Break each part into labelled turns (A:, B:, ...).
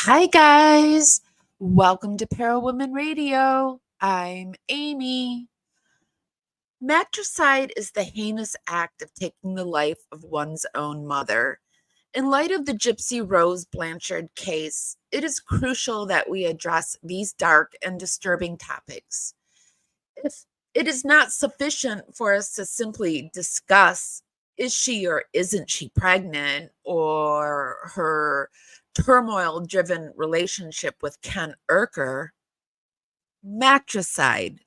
A: Hi, guys. Welcome to Parawomenradio. I'm Amy. Matricide is the heinous act of taking the life of one's own mother. In light of the Gypsy Rose Blanchard case, it is crucial that we address these dark and disturbing topics. If it is not sufficient for us to simply discuss is she or isn't she pregnant, or her turmoil-driven relationship with Ken Urker, matricide,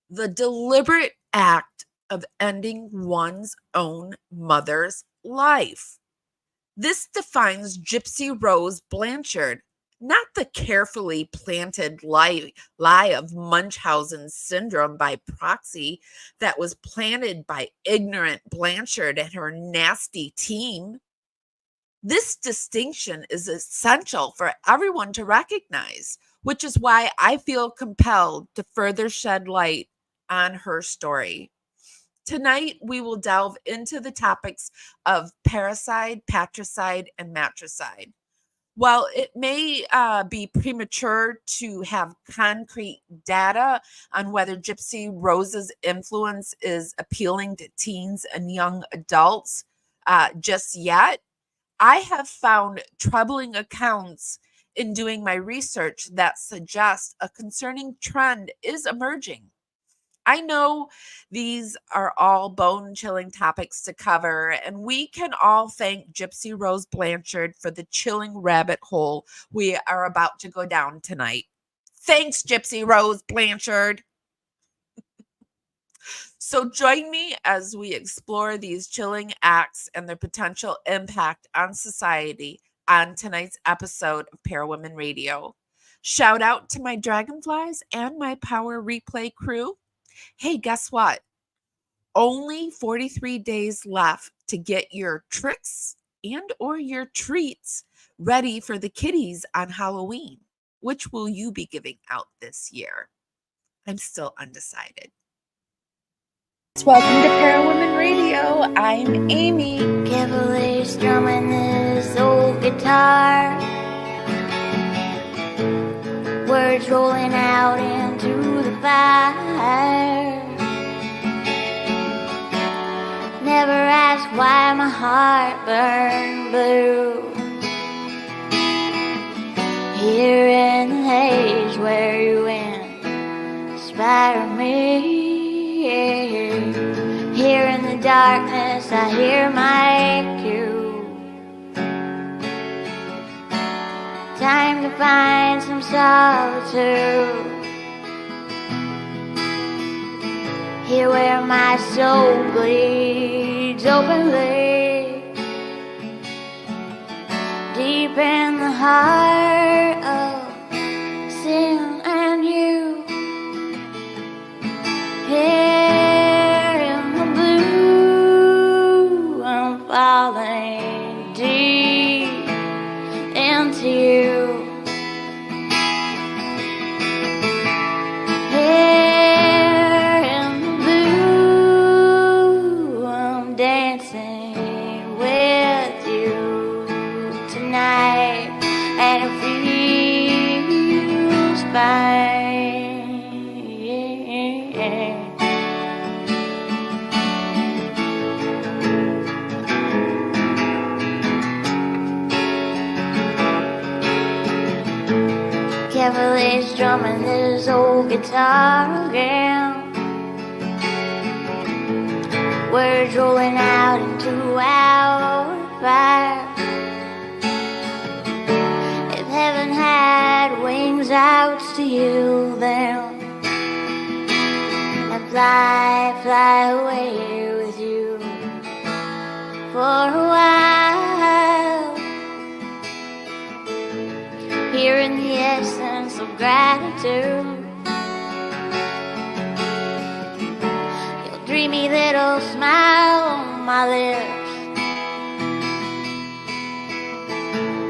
A: the deliberate act of ending one's own mother's life. This defines Gypsy Rose Blanchard, not the carefully planted lie of Munchausen syndrome by proxy that was planted by ignorant Blanchard and her nasty team. This distinction is essential for everyone to recognize, which is why I feel compelled to further shed light on her story. Tonight, we will delve into the topics of parricide, patricide, and matricide. While it may be premature to have concrete data on whether Gypsy Rose's influence is appealing to teens and young adults just yet, I have found troubling accounts in doing my research that suggest a concerning trend is emerging. I know these are all bone-chilling topics to cover, and we can all thank Gypsy Rose Blanchard for the chilling rabbit hole we are about to go down tonight. Thanks, Gypsy Rose Blanchard. So join me as we explore these chilling acts and their potential impact on society on tonight's episode of Parawomenradio. Shout out to my dragonflies and my Power Replay crew. Hey, guess what? Only 43 days left to get your tricks and or your treats ready for the kiddies on Halloween. Which will you be giving out this year? I'm still undecided. Welcome to Parawomenradio. I'm Amy.
B: Cavalier's strumming this old guitar. Words rolling out into the fire. Never ask why my heart burned blue. Here in the haze where you inspire me. Here in the darkness I hear my cue. Time to find some solitude. Here where my soul bleeds openly. Deep in the heart of sin and you. Here in the blue, I'm falling deep into you. Here in the blue, I'm dancing with you tonight, and it feels fine. Cavalier's strumming this old guitar again. Words rolling out into our fire. If heaven had wings, I would steal them and fly away with you for a while. Here in the essence of gratitude, your dreamy little smile on my lips.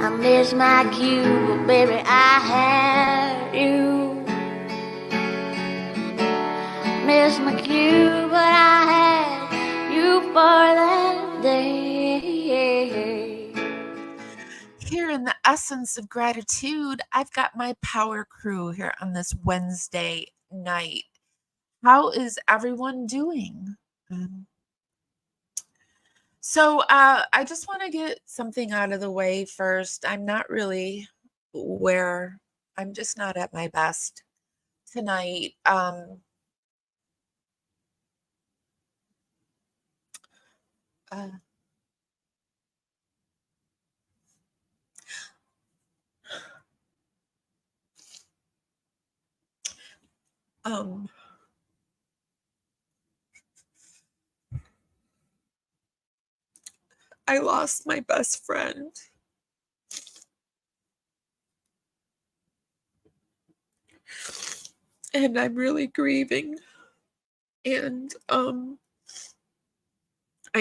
B: I miss my cue, but baby, I had you. Miss my cue, but I had you for that day.
A: Here in the essence of gratitude, I've got my power crew here on this Wednesday night. How is everyone doing? Um, I just want to get something out of the way first. I'm not really where I'm just not at my best tonight. Uh, um, I lost my best friend. And I'm really grieving. And I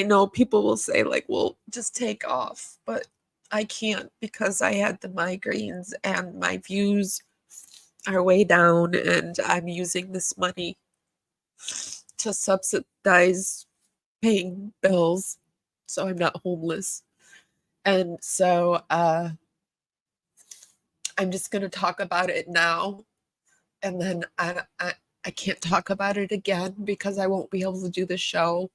A: know people will say, like, well, just take off, but I can't because I had the migraines and my views are way down, and I'm using this money to subsidize paying bills so I'm not homeless. And so I'm just going to talk about it now, and then I can't talk about it again because I won't be able to do the show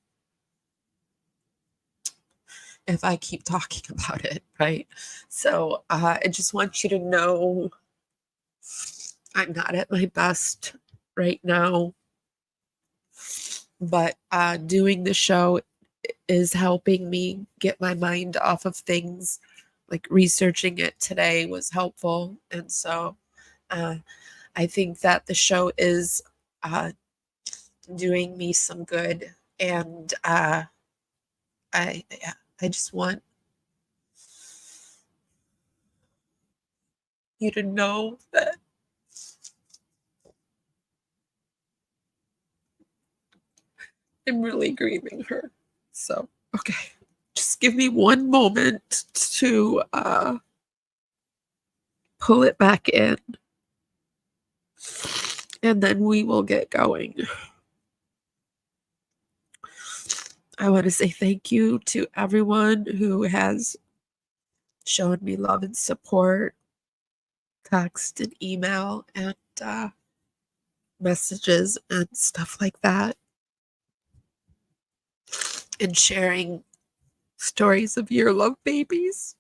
A: if I keep talking about it, right? So I just want you to know I'm not at my best right now, but doing the show is helping me get my mind off of things. Like researching it today was helpful. And so I think that the show is doing me some good. And I just want you to know that I'm really grieving her. So, okay. Just give me one moment to pull it back in. And then we will get going. I want to say thank you to everyone who has shown me love and support, text and email and messages and stuff like that, and sharing stories of your love babies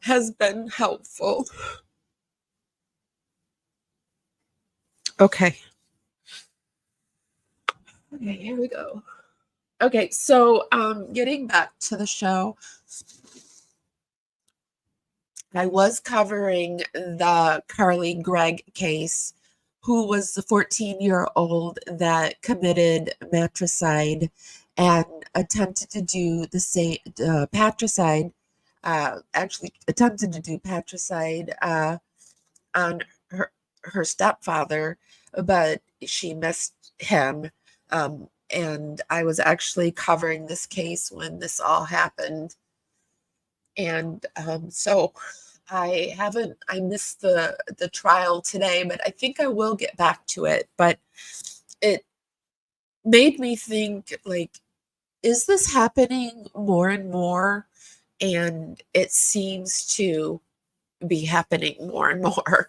A: has been helpful. Okay, here we go. Okay, so getting back to the show, I was covering the Carly Gregg case, who was the 14-year-old that committed matricide and attempted to do the same patricide, actually attempted to do patricide on her stepfather, but she missed him. And I was actually covering this case when this all happened. And so I missed the trial today, but I think I will get back to it. But it made me think, like, is this happening more and more? And it seems to be happening more and more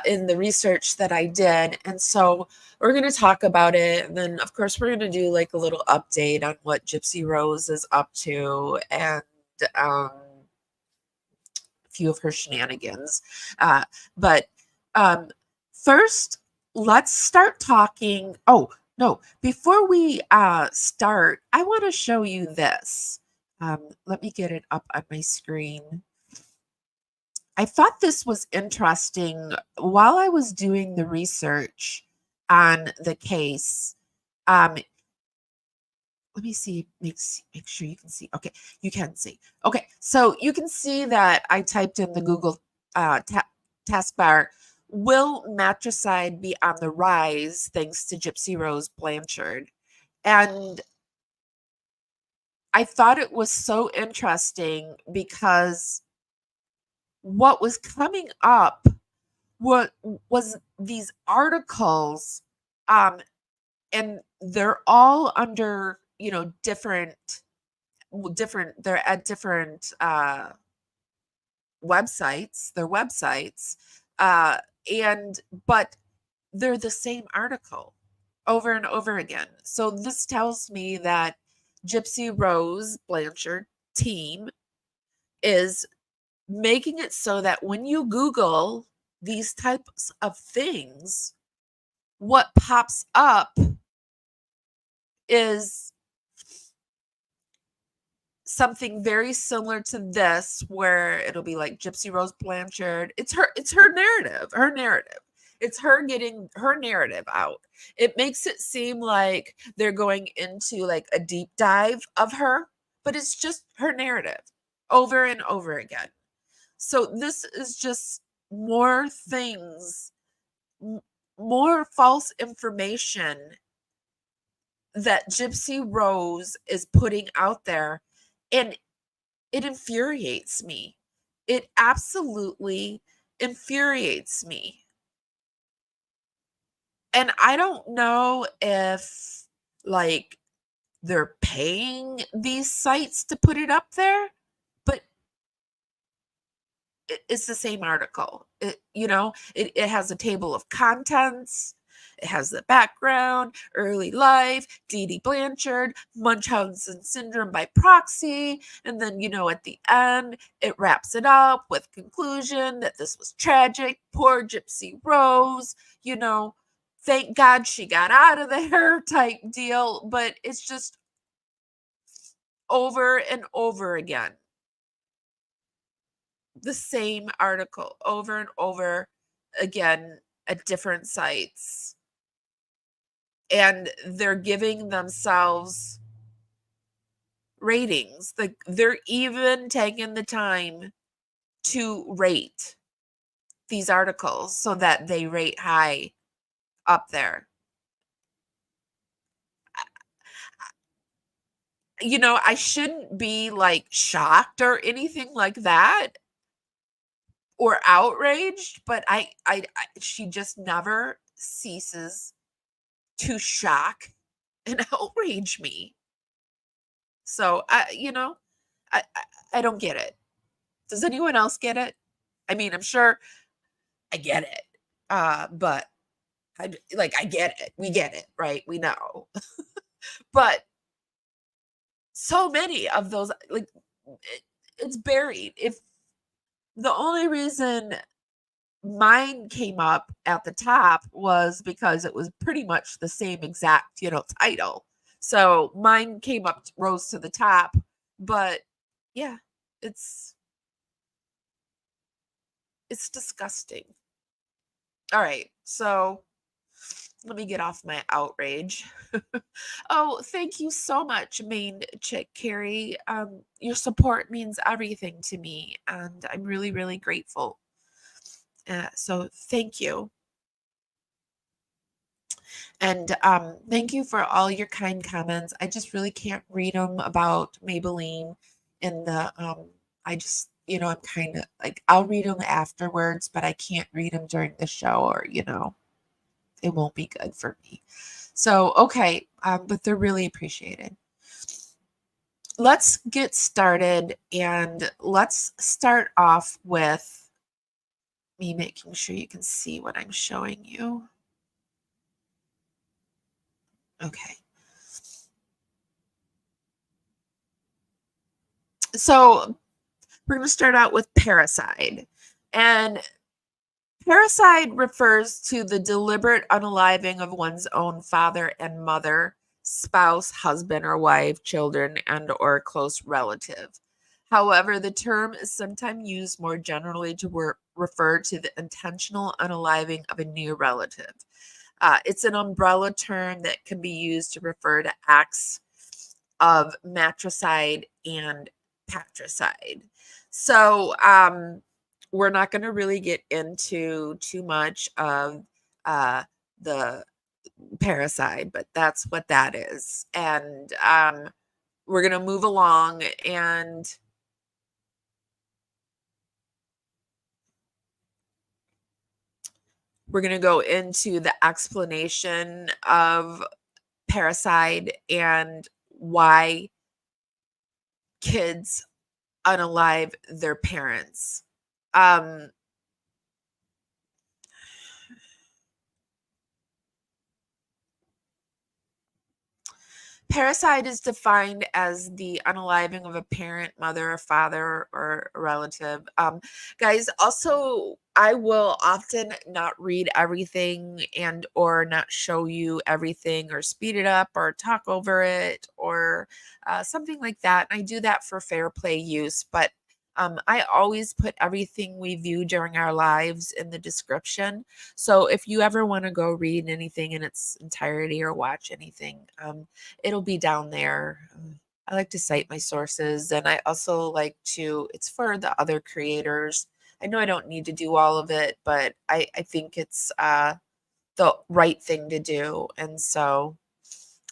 A: in the research that I did. And so we're going to talk about it. And then, of course, we're going to do like a little update on what Gypsy Rose is up to and a few of her shenanigans. But first, let's start talking. Oh, no, before we start, I want to show you this. Let me get it up on my screen. I thought this was interesting while I was doing the research on the case. Let me see, make sure you can see. Okay, you can see. Okay, so you can see that I typed in the Google taskbar, will matricide be on the rise thanks to Gypsy Rose Blanchard? And I thought it was so interesting because what was coming up was these articles, and they're all under, different, they're at different their websites, but they're the same article over and over again. So this tells me that Gypsy Rose Blanchard team is making it so that when you Google these types of things, what pops up is something very similar to this, where it'll be like Gypsy Rose Blanchard. It's her narrative. It's her getting her narrative out. It makes it seem like they're going into like a deep dive of her, but it's just her narrative over and over again. So this is just more things, more false information that Gypsy Rose is putting out there. And it infuriates me. It absolutely infuriates me. And I don't know if like they're paying these sites to put it up there, but it's the same article. It has a table of contents. It has the background, early life, Dee Dee Blanchard, Munchausen syndrome by proxy. And then, at the end, it wraps it up with conclusion that this was tragic. Poor Gypsy Rose, thank God she got out of there type deal. But it's just over and over again. The same article over and over again at different sites. And they're giving themselves ratings. Like they're even taking the time to rate these articles so that they rate high up there. I shouldn't be like shocked or anything like that or outraged, but she just never ceases to shock and outrage me. So I don't get it. Does anyone else get it? I mean, I'm sure I get it. But I get it. We get it, right? We know. But so many of those, like, it's buried. If the only reason mine came up at the top was because it was pretty much the same exact, title. So mine rose to the top, but yeah, it's disgusting. All right. So let me get off my outrage. Oh, thank you so much, main chick Carrie. Your support means everything to me, and I'm really, really grateful. So thank you. And thank you for all your kind comments. I just really can't read them about Maybelline and I just, I'm kind of like, I'll read them afterwards, but I can't read them during the show, or, it won't be good for me. So, okay. But they're really appreciated. Let's get started, and let's start off with me making sure you can see what I'm showing you. Okay. So we're going to start out with parricide. And parricide refers to the deliberate unaliving of one's own father and mother, spouse, husband or wife, children, and or close relative. However, the term is sometimes used more generally to refer to the intentional unaliving of a near relative. It's an umbrella term that can be used to refer to acts of matricide and patricide. So we're not going to really get into too much of the parricide, but that's what that is. And we're going to move along, and we're going to go into the explanation of parricide and why kids unalive their parents. Parricide is defined as the unaliving of a parent, mother, or father, or a relative. Guys, also, I will often not read everything and or not show you everything or speed it up or talk over it or something like that. And I do that for fair play use, but I always put everything we view during our lives in the description. So if you ever want to go read anything in its entirety or watch anything, it'll be down there. I like to cite my sources, and I also like to, it's for the other creators. I know I don't need to do all of it, but I think it's the right thing to do. And so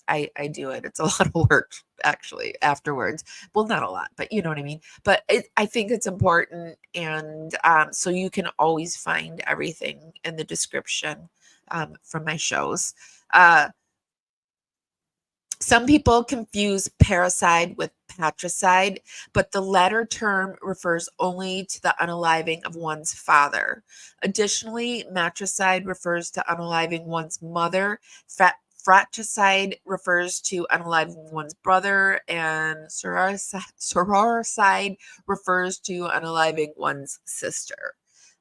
A: I do it. It's a lot of work actually afterwards. Well, not a lot, but you know what I mean. But I think it's important, and so you can always find everything in the description from my shows. Some people confuse parricide with patricide, but the latter term refers only to the unaliving of one's father. Additionally, matricide refers to unaliving one's mother. Fratricide refers to unaliving one's brother, and sororicide refers to unaliving one's sister.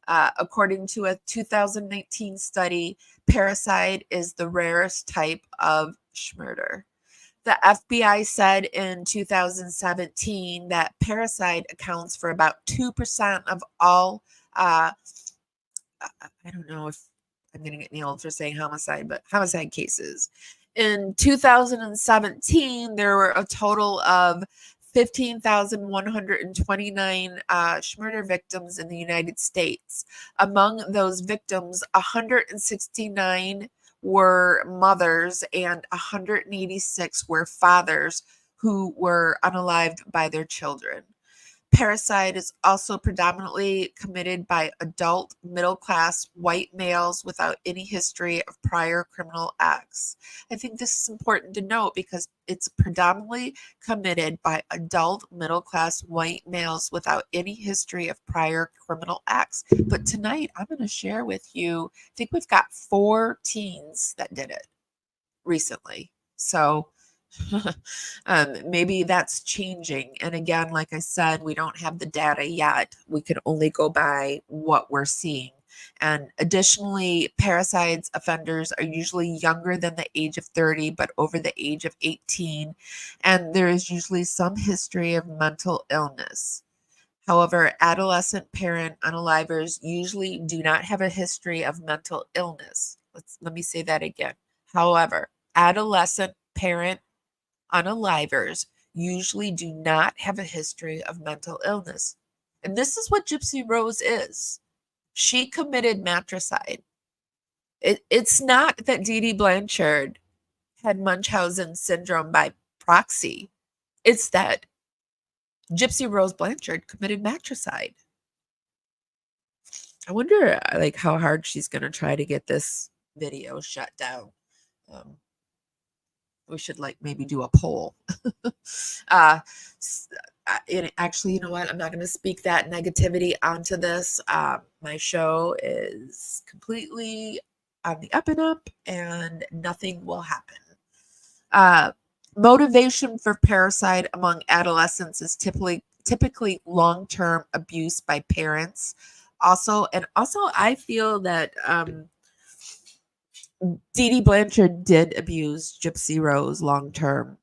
A: According to a 2019 study, parricide is the rarest type of murder. The FBI said in 2017 that parricide accounts for about 2% of all, I don't know if I'm going to get nailed for saying homicide, but homicide cases. In 2017, there were a total of 15,129 murder victims in the United States. Among those victims, 169 were mothers and 186 were fathers who were unalived by their children. Parricide is also predominantly committed by adult, middle-class, white males without any history of prior criminal acts. I think this is important to note because it's predominantly committed by adult, middle-class, white males without any history of prior criminal acts. But tonight, I'm going to share with you, I think we've got 4 teens that did it recently. So maybe that's changing. And again, like I said, we don't have the data yet. We can only go by what we're seeing. And additionally, parricide offenders are usually younger than the age of 30, but over the age of 18. And there is usually some history of mental illness. However, adolescent parent unalivers usually do not have a history of mental illness. Let me say that again. However, adolescent parent unalivers usually do not have a history of mental illness. And this is what Gypsy Rose is. She committed matricide. It's not that Dee Dee Blanchard had Munchausen syndrome by proxy. It's that Gypsy Rose Blanchard committed matricide. I wonder like how hard she's going to try to get this video shut down. We should like maybe do a poll. Actually, you know what? I'm not going to speak that negativity onto this. My show is completely on the up and up, and nothing will happen. Motivation for parricide among adolescents is typically long-term abuse by parents. Also, I feel that Dee Dee Blanchard did abuse Gypsy Rose long term.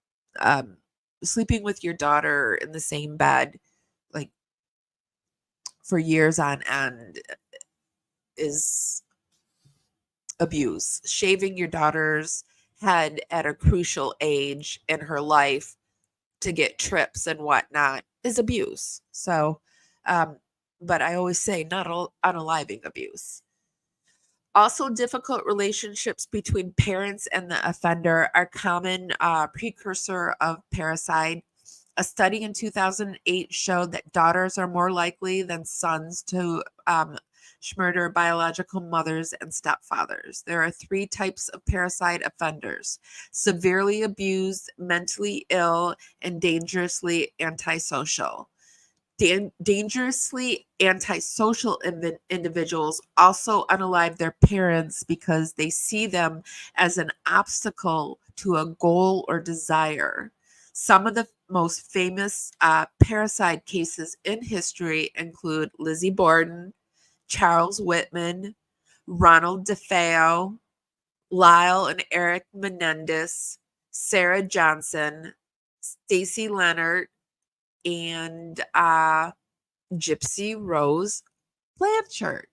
A: Sleeping with your daughter in the same bed, like for years on end, is abuse. Shaving your daughter's head at a crucial age in her life to get trips and whatnot is abuse. So, but I always say not unaliving abuse. Also, difficult relationships between parents and the offender are common precursor of parricide. A study in 2008 showed that daughters are more likely than sons to murder biological mothers and stepfathers. There are 3 types of parricide offenders: severely abused, mentally ill, and dangerously antisocial. Dangerously antisocial individuals also unalive their parents because they see them as an obstacle to a goal or desire. Some of the most famous parricide cases in history include Lizzie Borden, Charles Whitman, Ronald DeFeo, Lyle and Eric Menendez, Sarah Johnson, Stacy Leonard, and Gypsy Rose Blanchard.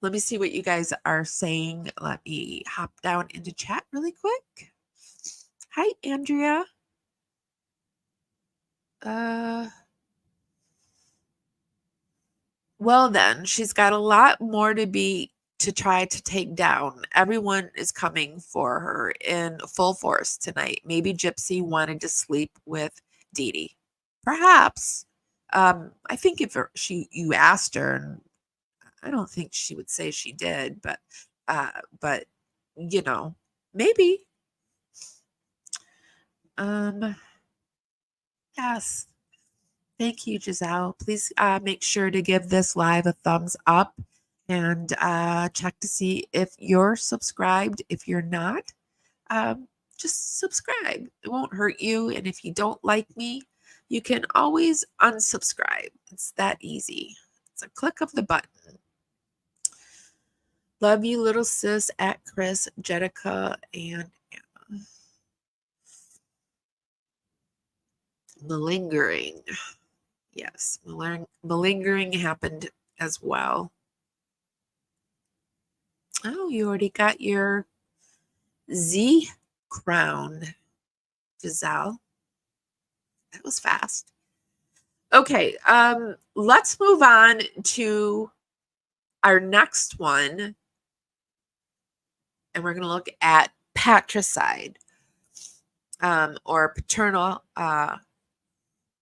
A: Let me see what you guys are saying. Let me hop down into chat really quick. Hi, Andrea. Well then, she's got a lot more to try to take down. Everyone is coming for her in full force tonight. Maybe Gypsy wanted to sleep with Dee Dee. Perhaps. I think if you asked her, and I don't think she would say she did, but you know, maybe. Yes. Thank you, Giselle. Please make sure to give this live a thumbs up and check to see if you're subscribed. If you're not, just subscribe. It won't hurt you. And if you don't like me, you can always unsubscribe. It's that easy. It's a click of the button. Love you, little sis, at Chris, Jetica, and Anna. Malingering. Yes, malingering happened as well. Oh, you already got your Z crown, Giselle. That was fast. Okay, let's move on to our next one. And we're going to look at patricide, or paternal.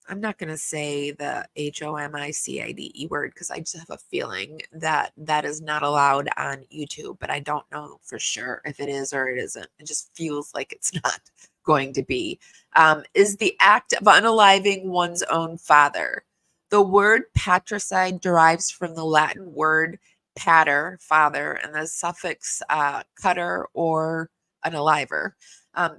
A: I'm not going to say the HOMICIDE word because I just have a feeling that that is not allowed on YouTube, but I don't know for sure if it is or it isn't. It just feels like it's not going to be. Is the act of unaliving one's own father. The word patricide derives from the Latin word pater, father, and the suffix cutter or unaliver.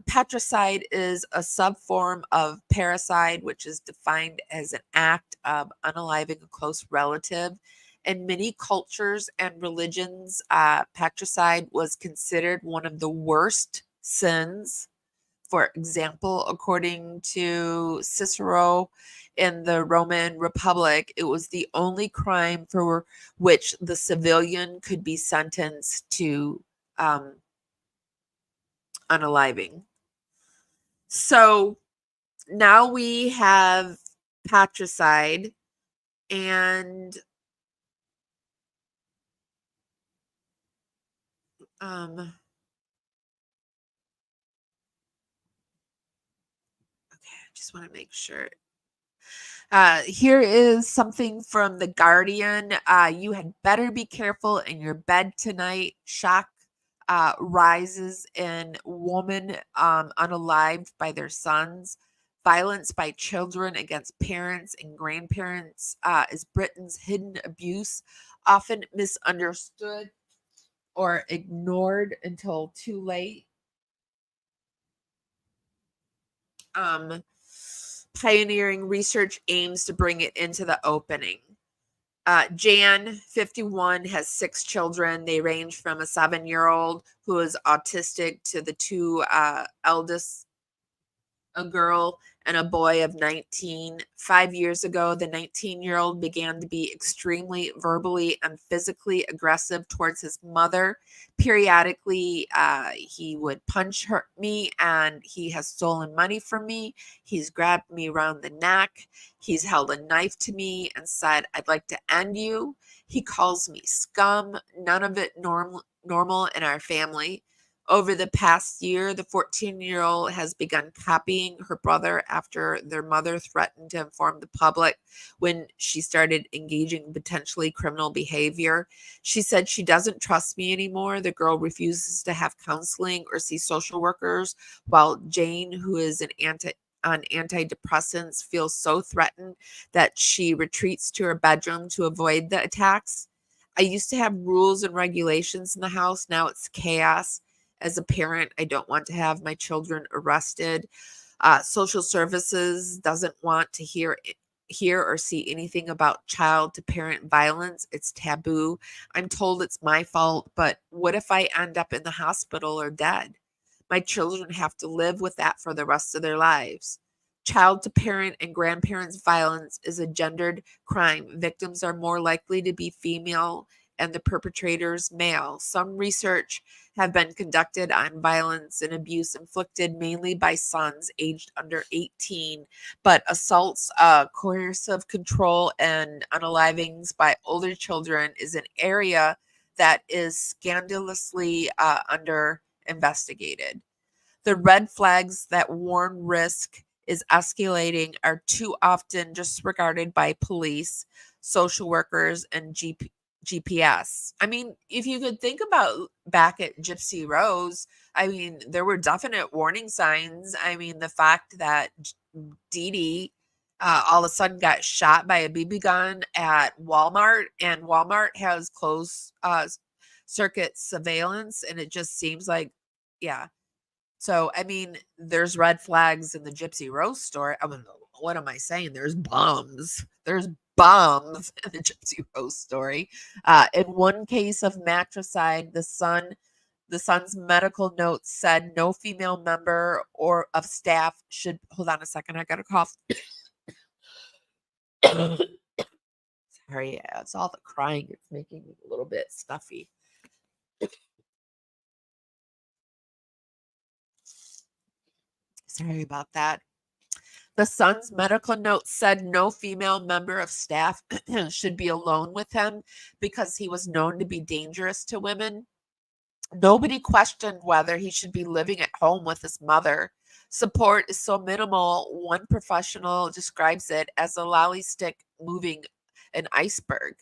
A: Patricide is a subform of parricide, which is defined as an act of unaliving a close relative. In many cultures and religions, patricide was considered one of the worst sins. For example, according to Cicero in the Roman Republic, it was the only crime for which the civilian could be sentenced to unaliving. So now we have patricide, and okay, I just want to make sure. Here is something from The Guardian. You had better be careful in your bed tonight. Shock rises in woman unalived by their sons. Violence by children against parents and grandparents is Britain's hidden abuse, often misunderstood or ignored until too late. Pioneering research aims to bring it into the opening. Jan, 51, has 6 children. They range from a 7-year-old who is autistic to the 2 eldest, a girl and a boy of 19. 5 years ago, the 19-year-old began to be extremely verbally and physically aggressive towards his mother. Periodically, he would punch me, and he has stolen money from me. He's grabbed me around the neck. He's held a knife to me and said, "I'd like to end you." He calls me scum. None of it normal in our family. Over the past year, the 14-year-old has begun copying her brother after their mother threatened to inform the public when she started engaging in potentially criminal behavior. She said, "She doesn't trust me anymore." The girl refuses to have counseling or see social workers, while Jane, who is on antidepressants, feels so threatened that she retreats to her bedroom to avoid the attacks. "I used to have rules and regulations in the house. Now it's chaos. As a parent, I don't want to have my children arrested. Social services doesn't want to hear or see anything about child to parent violence. It's taboo. I'm told it's my fault, but what if I end up in the hospital or dead? My children have to live with that for the rest of their lives." Child to parent and grandparents violence is a gendered crime. Victims are more likely to be female and the perpetrators male. Some research have been conducted on violence and abuse inflicted mainly by sons aged under 18, but assaults, coercive control, and unalivings by older children is an area that is scandalously under investigated. The red flags that warn risk is escalating are too often disregarded by police, social workers, and GPS. I mean, if you could think about back at Gypsy Rose, I mean, there were definite warning signs. I mean, the fact that Dee Dee all of a sudden got shot by a BB gun at Walmart, and Walmart has closed circuit surveillance, and it just seems like, yeah. So, I mean, there's red flags in the Gypsy Rose story. I mean, what am I saying? There's bombs. There's bombs in the Gypsy Rose story. In one case of matricide, the son's medical notes said no female member or of staff should. Hold on a second. I got a cough. Sorry, it's all the crying. It's making me a little bit stuffy. Sorry about that. The son's medical note said no female member of staff should be alone with him because he was known to be dangerous to women. Nobody questioned whether he should be living at home with his mother. Support is so minimal, one professional describes it as a lolly stick moving an iceberg.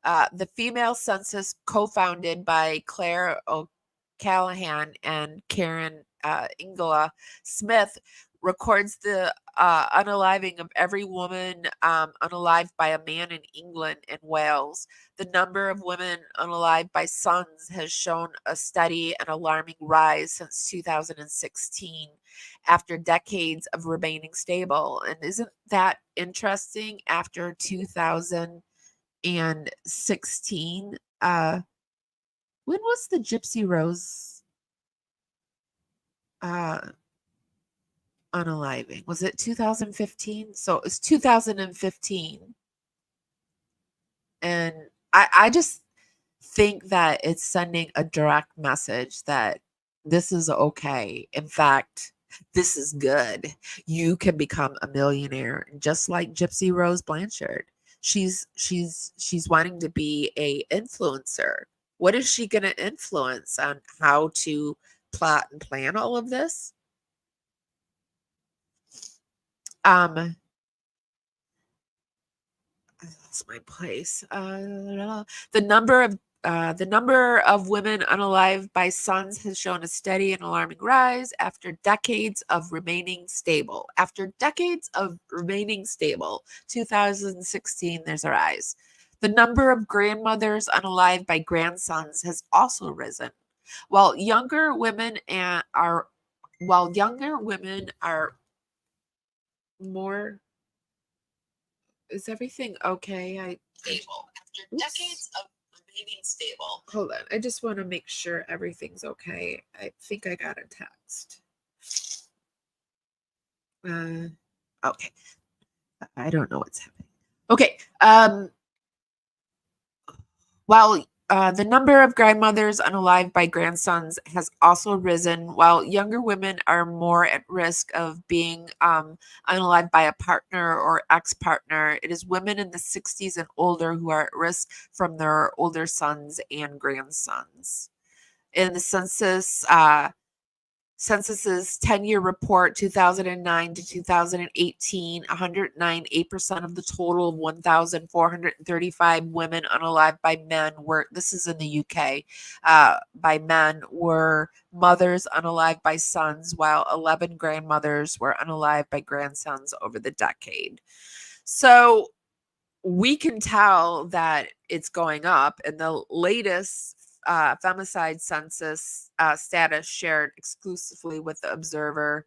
A: The female census, co-founded by Claire O'Callahan and Karen Ingela Smith, records the unaliving of every woman unalived by a man in England and Wales. The number of women unalived by sons has shown a steady and alarming rise since 2016 after decades of remaining stable. And isn't that interesting? After 2016, when was the Gypsy Rose unaliving? Was it 2015? So it was 2015. And I just think that it's sending a direct message that this is okay. In fact, this is good. You can become a millionaire, just like Gypsy Rose Blanchard. She's wanting to be a influencer. What is she going to influence on how to plot and plan all of this? I lost my place. The number of women unalived by sons has shown a steady and alarming rise after decades of remaining stable. After decades of remaining stable, 2016, there's a rise. The number of grandmothers unalived by grandsons has also risen. While younger women are more. Is everything okay? Stable. After decades of remaining stable. Hold on. I just want to make sure everything's okay. I think I got a text. Okay. I don't know what's happening. Okay. While the number of grandmothers unalived by grandsons has also risen, while younger women are more at risk of being unalived by a partner or ex-partner, it is women in the 60s and older who are at risk from their older sons and grandsons. In the census's 10-year report, 2009 to 2018, 109.8% of the total of 1,435 women unalived by men were, this is in the UK, by men were mothers unalived by sons, while 11 grandmothers were unalived by grandsons over the decade. So we can tell that it's going up, and the latest Femicide census status shared exclusively with the Observer.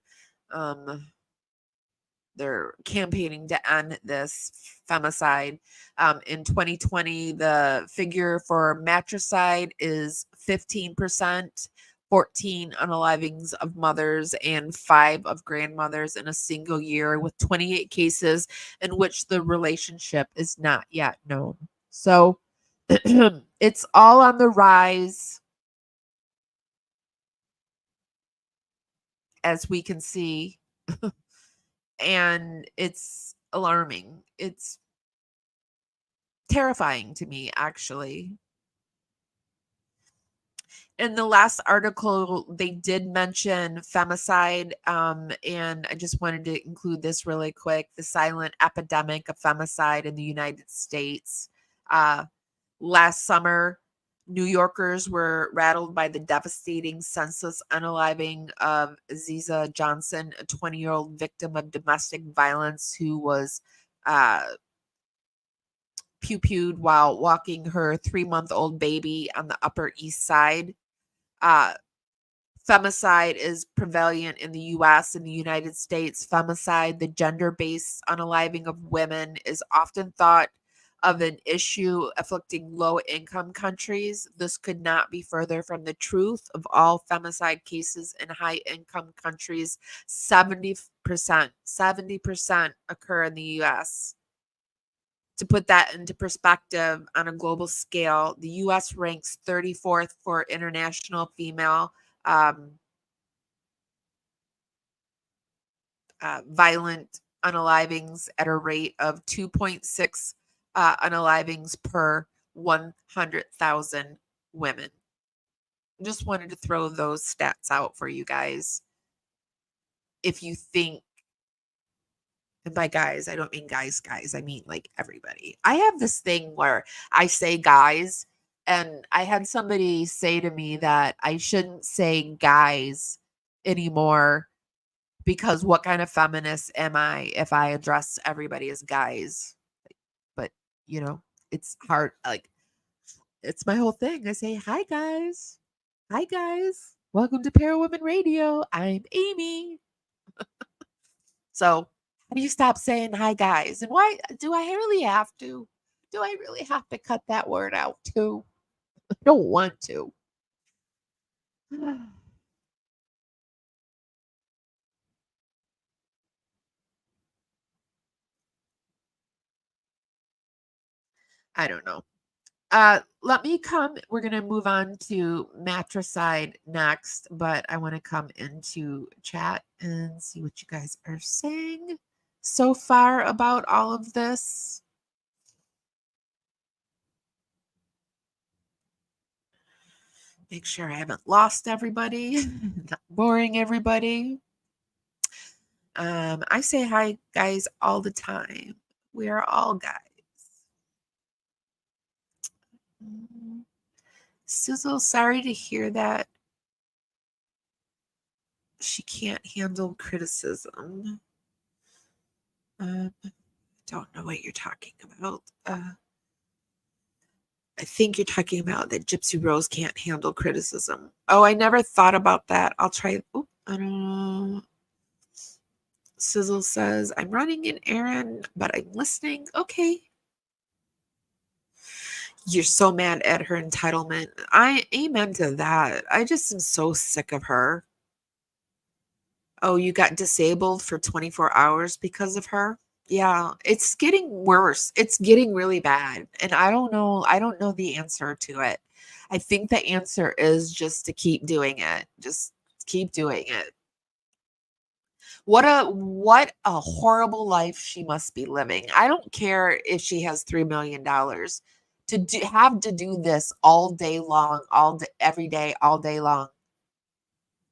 A: They're campaigning to end this femicide. In 2020, the figure for matricide is 15%, 14 unalivings of mothers and 5 of grandmothers in a single year, with 28 cases in which the relationship is not yet known. So it's all on the rise, as we can see. And it's alarming. It's terrifying to me, actually. In the last article, they did mention femicide, and I just wanted to include this really quick. The silent epidemic of femicide in the United States. Last summer, New Yorkers were rattled by the devastating senseless unaliving of Aziza Johnson, a 20-year-old victim of domestic violence who was pew-pewed while walking her 3-month-old baby on the Upper East Side. Femicide is prevalent in the U.S. and the United States. Femicide, the gender-based unaliving of women, is often thought of an issue afflicting low-income countries. This could not be further from the truth. Of all femicide cases in high-income countries, 70% occur in the U.S. To put that into perspective on a global scale, the U.S. ranks 34th for international female violent unalivings at a rate of 2.6 unalivings per 100,000 women. Just wanted to throw those stats out for you guys. If you think, and by guys, I don't mean guys, I mean like everybody. I have this thing where I say guys, and I had somebody say to me that I shouldn't say guys anymore because what kind of feminist am I if I address everybody as guys? But, it's hard. Like, it's my whole thing. I say, hi, guys. Hi, guys. Welcome to Parawomenradio. I'm Amy. So, how do you stop saying hi, guys? And why do I really have to? Do I really have to cut that word out too? I don't want to. I don't know. We're going to move on to Matricide next, but I want to come into chat and see what you guys are saying so far about all of this. Make sure I haven't lost everybody, not boring everybody. I say hi, guys, all the time. We are all guys. Sizzle, sorry to hear that she can't handle criticism. Don't know what you're talking about. I think you're talking about that Gypsy Rose can't handle criticism. Oh, I never thought about that. I'll try. Oh, I don't know. Sizzle says, I'm running an errand, but I'm listening. Okay. You're so mad at her entitlement. I amen to that. I just am so sick of her. Oh, you got disabled for 24 hours because of her? Yeah, it's getting worse. It's getting really bad. And I don't know the answer to it. I think the answer is just to keep doing it. Just keep doing it. What a horrible life she must be living. I don't care if she has $3 million have to do this all day long, all day, every day, all day long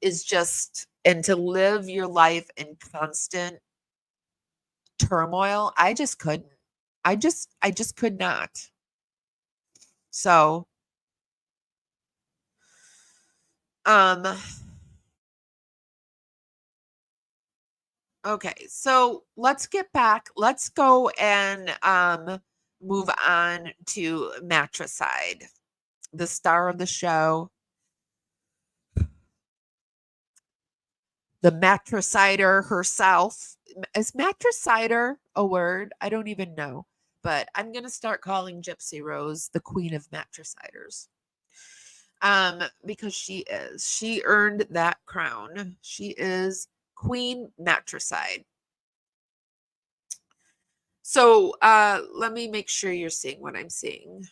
A: is just, and to live your life in constant turmoil, I just couldn't. I just could not. So, um, okay, so let's get back. Let's go and move on to Matricide, the star of the show, the matricider herself. Is matricider a word? I don't even know, but I'm gonna start calling Gypsy Rose the queen of matriciders. Because she earned that crown. She is Queen Matricide. So let me make sure you're seeing what I'm seeing.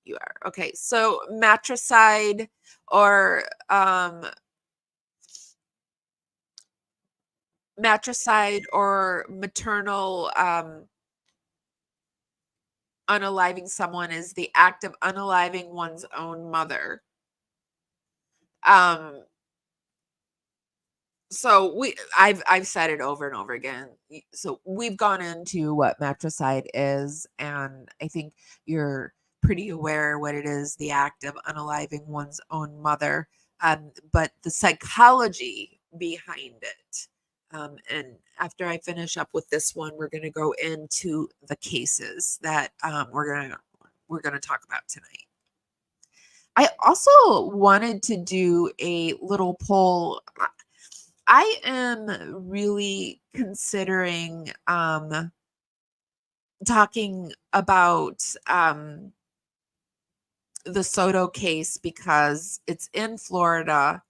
A: You are. Okay. So matricide or maternal unaliving someone is the act of unaliving one's own mother. So I've said it over and over again. So we've gone into what matricide is, and I think you're pretty aware what it is, the act of unaliving one's own mother, but the psychology behind it. And after I finish up with this one, we're going to go into the cases that we're gonna talk about tonight. I also wanted to do a little poll. I am really considering talking about the Soto case because it's in Florida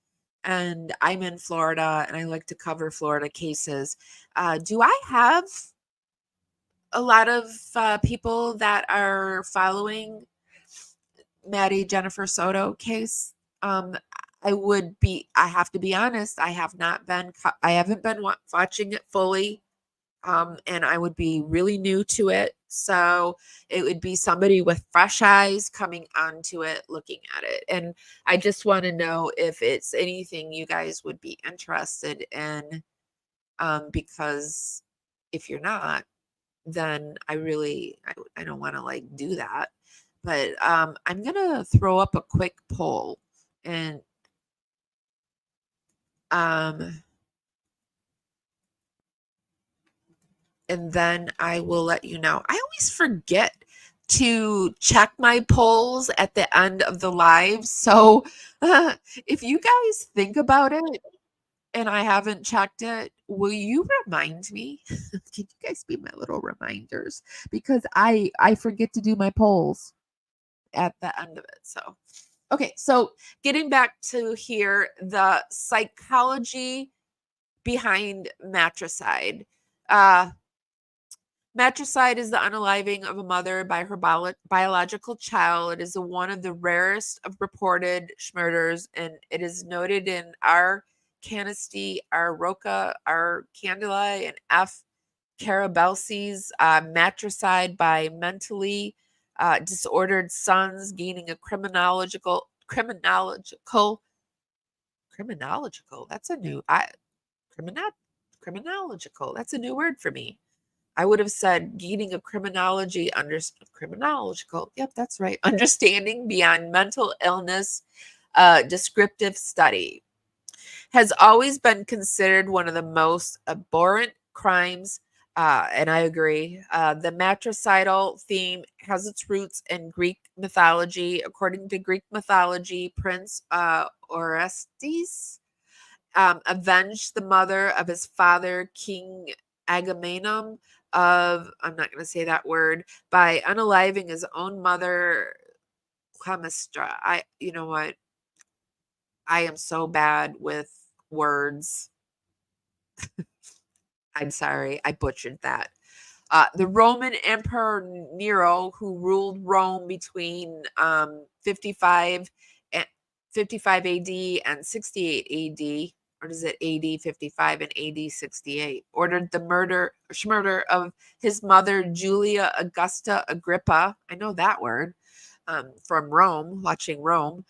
A: and I'm in Florida and I like to cover Florida cases. Do I have a lot of people that are following Maddie Jennifer Soto case? I have to be honest, I haven't been watching it fully. And I would be really new to it. So it would be somebody with fresh eyes coming onto it, looking at it. And I just want to know if it's anything you guys would be interested in. Because if you're not, then I don't want to like do that. But I'm gonna throw up a quick poll and um and then I will let you know. I always forget to check my polls at the end of the live. So if you guys think about it and I haven't checked it, will you remind me? Can you guys be my little reminders? Because I forget to do my polls at the end of it. So okay, so getting back to here, the psychology behind matricide. Matricide is the unaliving of a mother by her biological child. It is one of the rarest of reported murders, and it is noted in R. Canesty, R. Roca, R. Candela, and F. Carabelsi's matricide by mentally disordered sons gaining a criminological. That's a new criminological. That's a new word for me. I would have said gaining a criminological. Yep, that's right. Understanding beyond mental illness, descriptive study has always been considered one of the most abhorrent crimes. And I agree. The matricidal theme has its roots in Greek mythology. According to Greek mythology, Prince Orestes avenged the mother of his father, King Agamemnon I'm not going to say that word, by unaliving his own mother, Clemistra. You know what? I am so bad with words. I'm sorry, I butchered that. The Roman Emperor Nero, who ruled Rome between 55 AD and 68 AD, or is it AD 55 and AD 68, ordered the murder of his mother, Julia Augusta Agrippa. I know that word from Rome, watching Rome.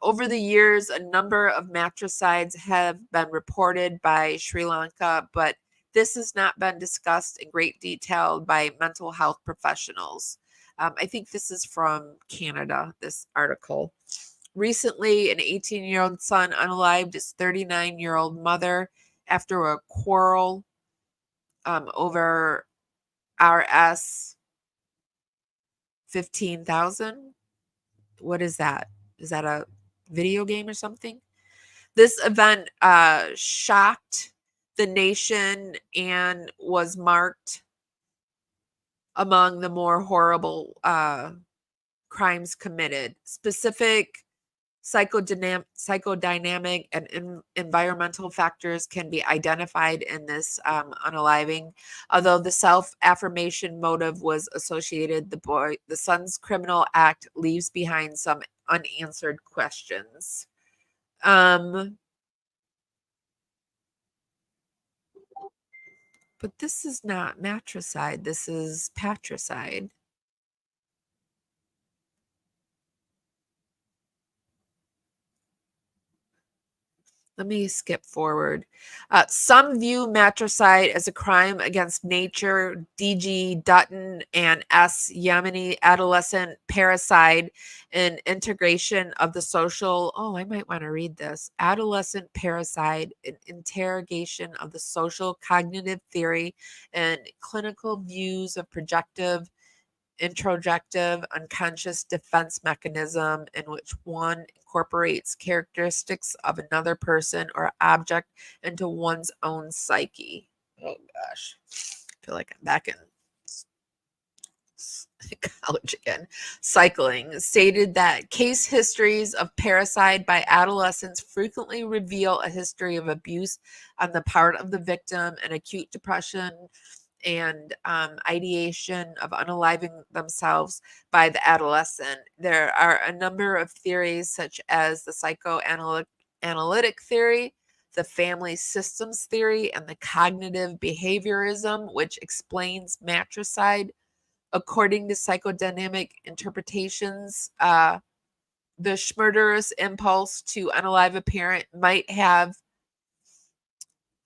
A: Over the years, a number of matricides have been reported by Sri Lanka, but this has not been discussed in great detail by mental health professionals. I think this is from Canada, this article. Recently, an 18-year-old son unalived his 39-year-old mother after a quarrel over RS 15,000. What is that? Is that a video game or something? This event shocked the nation and was marked among the more horrible crimes committed. Specific psychodynamic and environmental factors can be identified in this unaliving. Although the self-affirmation motive was associated, the son's criminal act leaves behind some unanswered questions. But this is not matricide. This is patricide. Let me skip forward. Some view matricide as a crime against nature. D.G. Dutton and S. Yemeni adolescent parricide and integration of the social. Oh, I might want to read this. Adolescent parricide, an interrogation of the social cognitive theory and clinical views of projective, introjective, unconscious defense mechanism in which one incorporates characteristics of another person or object into one's own psyche. Oh gosh, I feel like I'm back in college again. Cycling stated that case histories of parricide by adolescents frequently reveal a history of abuse on the part of the victim and acute depression and ideation of unaliving themselves by the adolescent. There are a number of theories, such as the psychoanalytic theory, the family systems theory, and the cognitive behaviorism, which explains matricide. According to psychodynamic interpretations, the murderous impulse to unalive a parent might have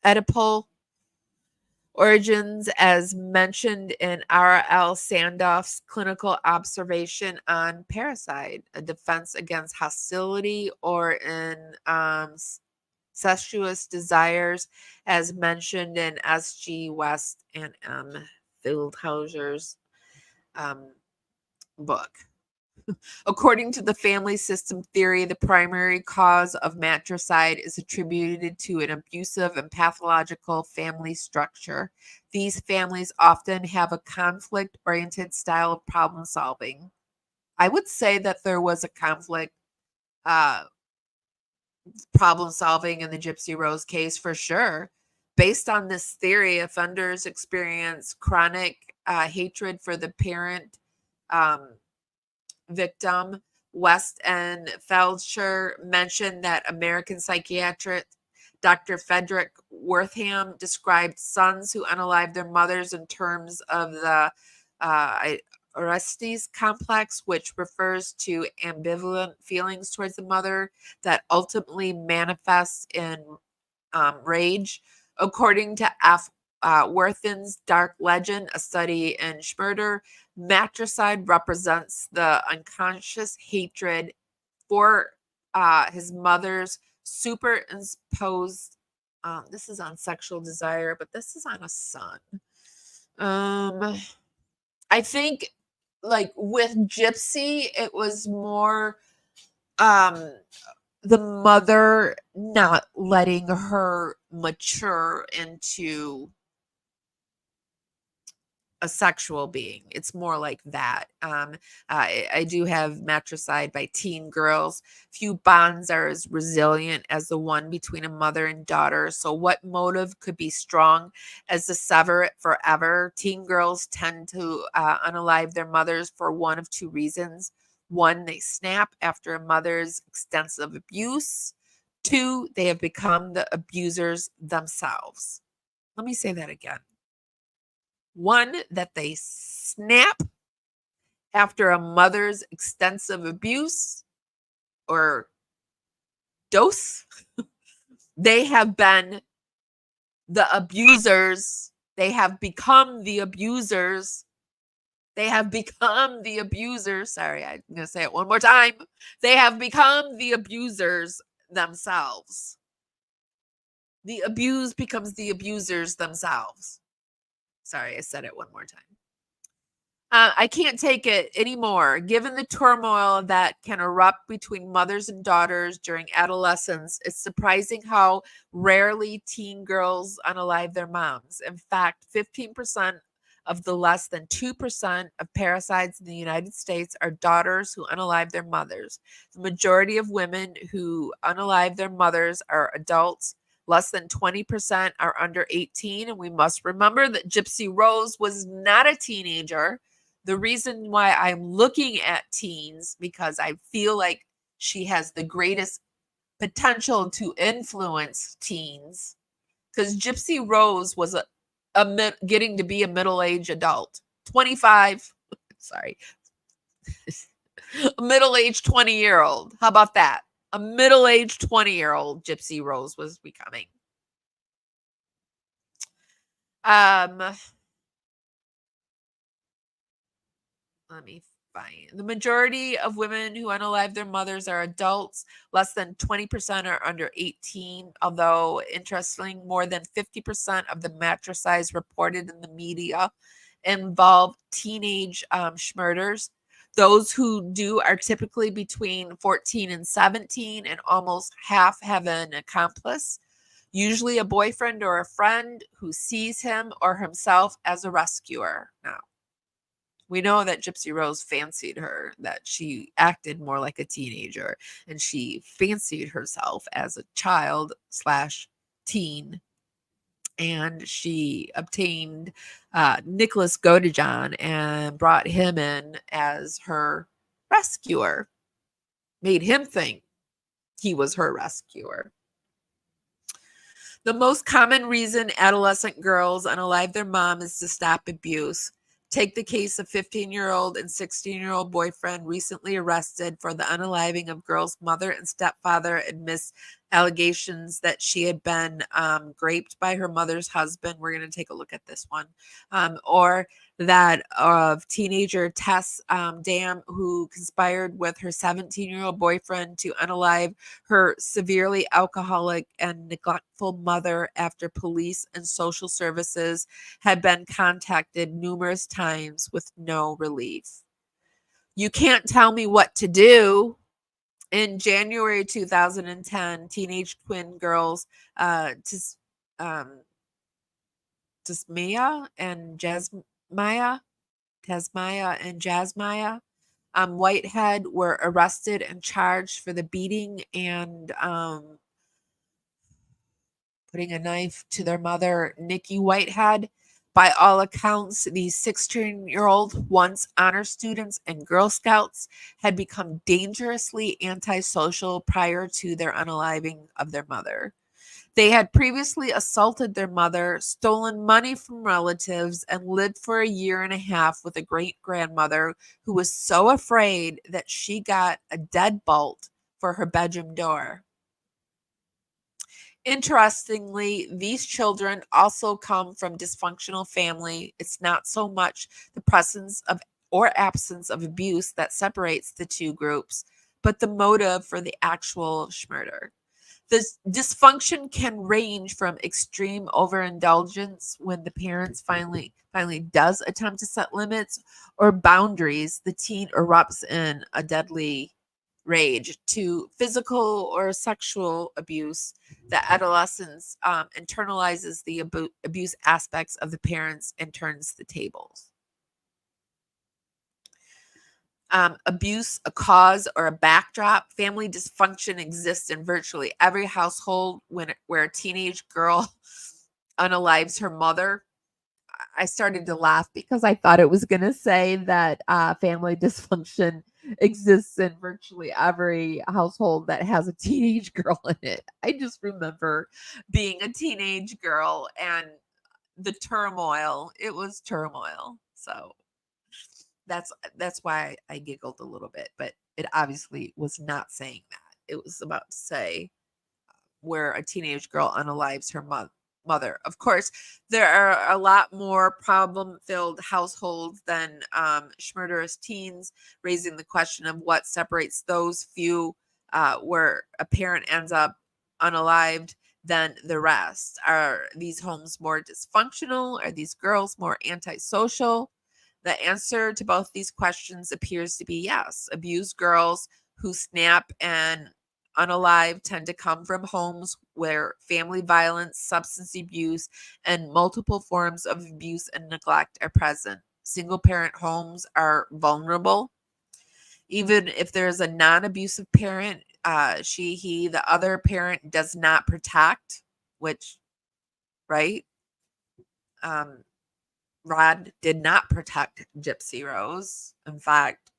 A: Oedipal origins, as mentioned in R.L. Sandoff's clinical observation on parricide, a defense against hostility or in incestuous desires, as mentioned in S.G. West and M. Fieldhauser's book. According to the family system theory, the primary cause of matricide is attributed to an abusive and pathological family structure. These families often have a conflict-oriented style of problem solving. I would say that there was a conflict problem solving in the Gypsy Rose case for sure. Based on this theory, offenders experience chronic hatred for the parent victim. West and Feldscher mentioned that American psychiatrist Dr. Frederick Wortham described sons who unalive their mothers in terms of the Orestes complex, which refers to ambivalent feelings towards the mother that ultimately manifests in rage. According to F. Wortham's Dark Legend, a study in Schmurder, matricide represents the unconscious hatred for his mother's superimposed. This is on sexual desire, but this is on a son. I think, like with Gypsy, it was more the mother not letting her mature into a sexual being. It's more like that. I do have Matricide by teen girls. Few bonds are as resilient as the one between a mother and daughter. So what motive could be strong as to sever it forever? Teen girls tend to unalive their mothers for one of two reasons. One, they snap after a mother's extensive abuse. 2, they have become the abusers themselves. Let me say that again. 1, that they snap after a mother's extensive abuse or dose. They have been the abusers. They have become the abusers. They have become the abusers. Sorry, I'm going to say it one more time. They have become the abusers themselves. The abused becomes the abusers themselves. Sorry, I said it one more time. I can't take it anymore. Given the turmoil that can erupt between mothers and daughters during adolescence, it's surprising how rarely teen girls unalive their moms. In fact, 15% of the less than 2% of parricides in the United States are daughters who unalive their mothers. The majority of women who unalive their mothers are adults. Less than 20% are under 18. And we must remember that Gypsy Rose was not a teenager. The reason why I'm looking at teens, because I feel like she has the greatest potential to influence teens, because Gypsy Rose was getting to be a middle-aged adult, 25, sorry, a middle-aged 20-year-old. How about that? A middle-aged 20-year-old Gypsy Rose was becoming. Let me find. The majority of women who unalive their mothers are adults. Less than 20% are under 18, although interestingly, more than 50% of the matricides reported in the media involve teenage schmurders. Those who do are typically between 14 and 17, and almost half have an accomplice, usually a boyfriend or a friend who sees him or himself as a rescuer. Now, we know that Gypsy Rose fancied her, that she acted more like a teenager, and she fancied herself as a child / teen. And she obtained Nicholas Godejohn and brought him in as her rescuer, made him think he was her rescuer. The most common reason adolescent girls unalive their mom is to stop abuse. Take the case of 15-year-old and 16-year-old boyfriend recently arrested for the unaliving of girl's mother and stepfather amidst allegations that she had been raped by her mother's husband. We're going to take a look at this one. Or that of teenager Tess Dam, who conspired with her 17-year-old boyfriend to unalive her severely alcoholic and neglectful mother after police and social services had been contacted numerous times with no relief. You can't tell me what to do. In January 2010, teenage twin girls Tasmaya and Jasmaya Whitehead were arrested and charged for the beating and putting a knife to their mother, Nikki Whitehead. By all accounts, these 16-year-old, once honor students and Girl Scouts, had become dangerously antisocial prior to their unaliving of their mother. They had previously assaulted their mother, stolen money from relatives, and lived for a year and a half with a great-grandmother who was so afraid that she got a deadbolt for her bedroom door. Interestingly, these children also come from dysfunctional family. It's not so much the presence of or absence of abuse that separates the two groups, but the motive for the actual murder. This dysfunction can range from extreme overindulgence when the parents finally does attempt to set limits or boundaries, the teen erupts in a deadly rage, to physical or sexual abuse. The adolescence internalizes the abuse aspects of the parents and turns the tables. Abuse, a cause or a backdrop. Family dysfunction exists in virtually every household where a teenage girl unalives her mother. I started to laugh because I thought it was going to say that family dysfunction exists in virtually every household that has a teenage girl in it. I just remember being a teenage girl and the turmoil. It was turmoil. So that's why I giggled a little bit, but it obviously was not saying that. It was about to say where a teenage girl unalives her mother. Of course, there are a lot more problem-filled households than schmurderous teens, raising the question of what separates those few where a parent ends up unalived than the rest. Are these homes more dysfunctional? Are these girls more antisocial? The answer to both these questions appears to be yes. Abused girls who snap and unalive tend to come from homes where family violence, substance abuse, and multiple forms of abuse and neglect are present. Single parent homes are vulnerable. Even if there's a non abusive parent, the other parent does not protect, which, right? Rod did not protect Gypsy Rose. In fact,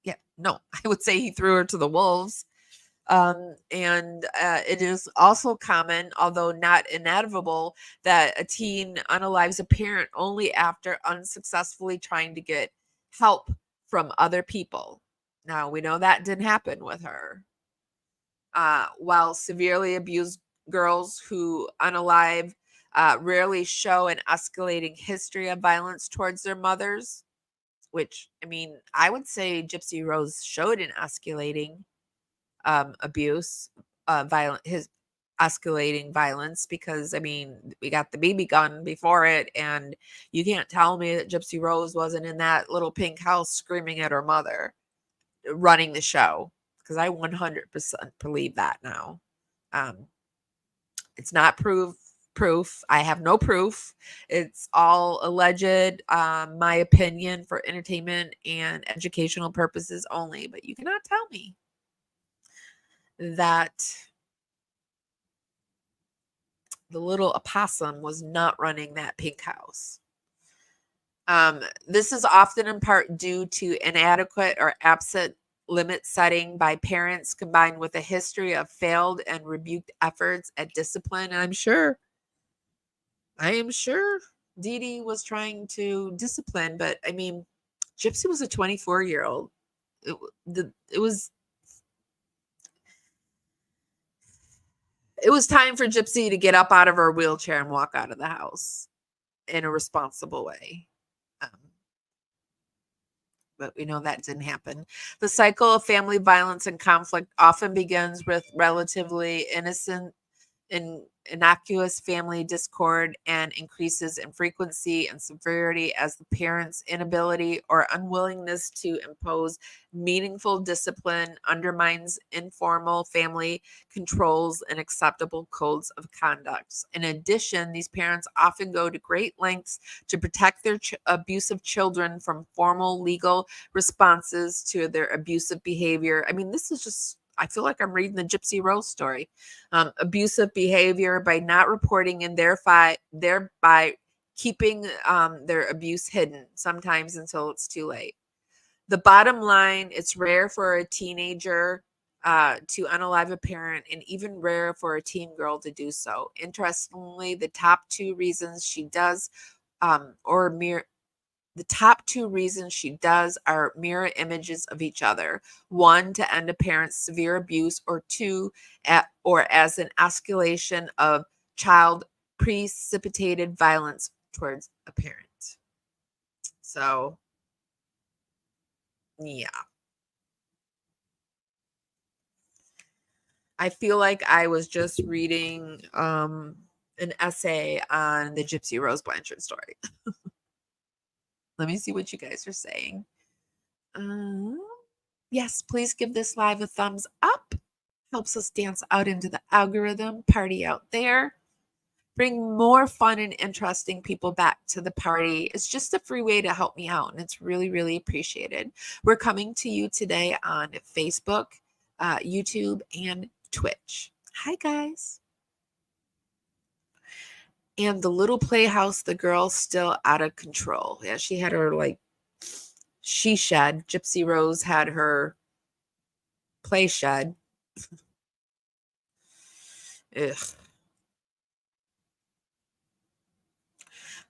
A: yeah, no, I would say he threw her to the wolves. It is also common, although not inevitable, that a teen unalives a parent only after unsuccessfully trying to get help from other people. Now, we know that didn't happen with her. While severely abused girls who unalive rarely show an escalating history of violence towards their mothers, which, I mean, I would say Gypsy Rose showed an escalating abuse, his escalating violence, because I mean, we got the BB gun before it, and you can't tell me that Gypsy Rose wasn't in that little pink house screaming at her mother, running the show, because I 100% believe that now. It's not proof. I have no proof. It's all alleged, my opinion for entertainment and educational purposes only, but you cannot tell me that the little opossum was not running that pink house. This is often in part due to inadequate or absent limit setting by parents, combined with a history of failed and rebuked efforts at discipline. And I am sure Dee Dee was trying to discipline, but I mean, Gypsy was a 24-year-old. It was time for Gypsy to get up out of her wheelchair and walk out of the house in a responsible way. But we know that didn't happen. The cycle of family violence and conflict often begins with relatively innocent and innocuous family discord and increases in frequency and severity as the parents' inability or unwillingness to impose meaningful discipline undermines informal family controls and acceptable codes of conduct. In addition, these parents often go to great lengths to protect their abusive children from formal legal responses to their abusive behavior. I mean, this is just, I feel like I'm reading the Gypsy Rose story. Abusive behavior by not reporting and thereby keeping their abuse hidden, sometimes until it's too late. The bottom line, it's rare for a teenager to unalive a parent, and even rare for a teen girl to do so. Interestingly, the top two reasons she does the top two reasons she does are mirror images of each other. One, to end a parent's severe abuse, or two, or as an escalation of child precipitated violence towards a parent. So, yeah. I feel like I was just reading an essay on the Gypsy Rose Blanchard story. Let me see what you guys are saying. Yes, please give this live a thumbs up. Helps us dance out into the algorithm, party out there. Bring more fun and interesting people back to the party. It's just a free way to help me out, and it's really, really appreciated. We're coming to you today on Facebook, YouTube, and Twitch. Hi, guys. And the little playhouse, the girl's still out of control. Yeah, she had her she shed. Gypsy Rose had her play shed. Ugh.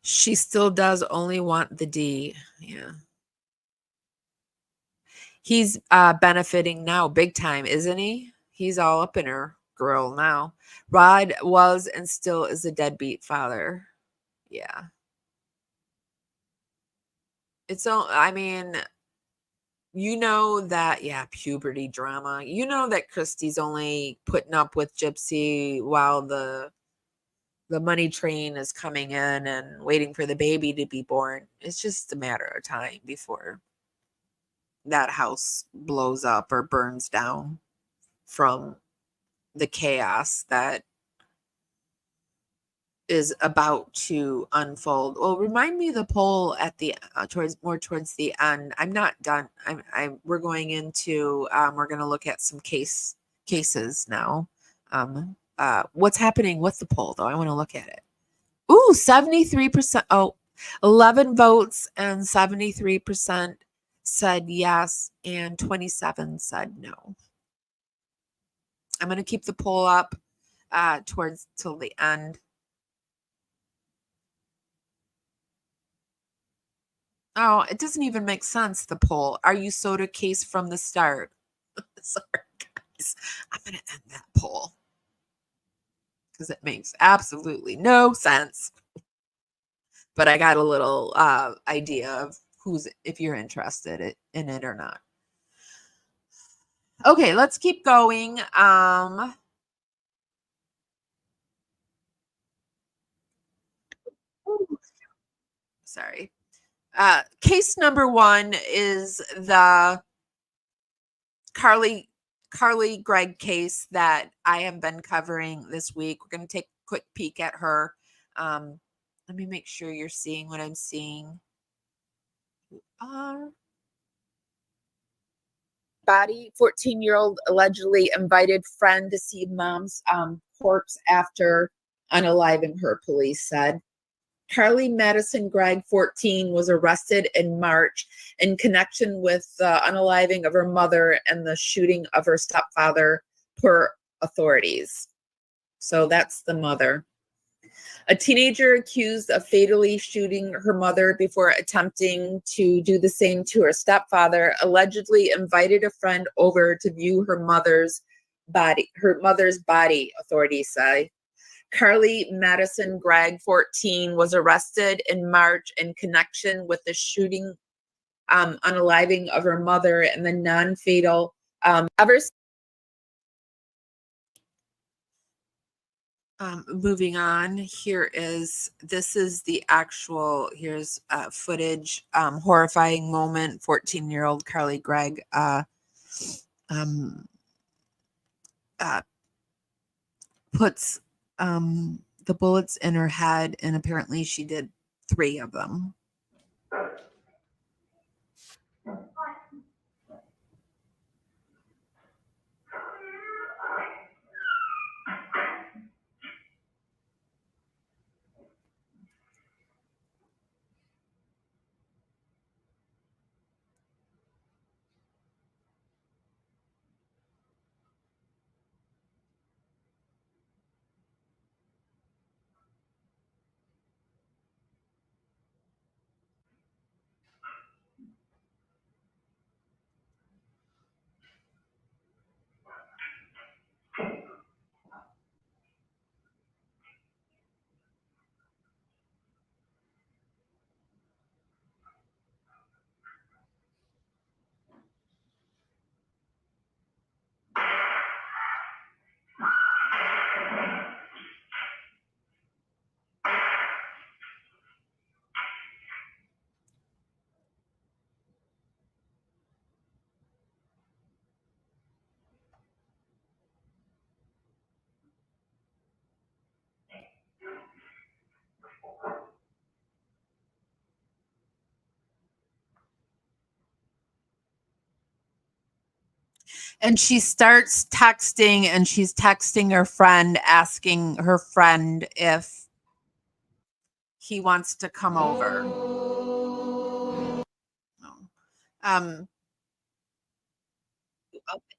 A: She still does only want the D. Yeah. He's benefiting now big time, isn't he? He's all up in her grill now. Rod was and still is a deadbeat father. Yeah. It's all, I mean, you know that, yeah, puberty drama. You know that Christy's only putting up with Gypsy while the money train is coming in and waiting for the baby to be born. It's just a matter of time before that house blows up or burns down from the chaos that is about to unfold. Well, remind me the poll at the towards the end. I'm not done. We're going into we're going to look at some cases now. What's happening with the poll though? I want to look at it. Ooh, 73%. Oh, 11 votes and 73% said yes and 27 said no. I'm going to keep the poll up towards till the end. Oh, it doesn't even make sense, the poll. Are you soda case from the start? Sorry, guys. I'm going to end that poll because it makes absolutely no sense. But I got a little idea of if you're interested in it or not. Okay, let's keep going. Sorry. Case number 1 is the Carly Gregg case that I have been covering this week. We're going to take a quick peek at her. Let me make sure you're seeing what I'm seeing. Body, 14-year-old allegedly invited friend to see mom's corpse after unaliving her, police said. Carly Madison Gregg, 14, was arrested in March in connection with the unaliving of her mother and the shooting of her stepfather, per authorities. So that's the mother. A teenager accused of fatally shooting her mother before attempting to do the same to her stepfather allegedly invited a friend over to view her mother's body, authorities say. Carly Madison Gregg, 14, was arrested in March in connection with the shooting, unaliving of her mother and the non-fatal. Moving on, this is the actual, here's footage, horrifying moment, 14-year-old Carly Gregg puts the bullets in her head, and apparently she did 3 of them. And she starts texting, and she's texting her friend, asking her friend if he wants to come over. Up at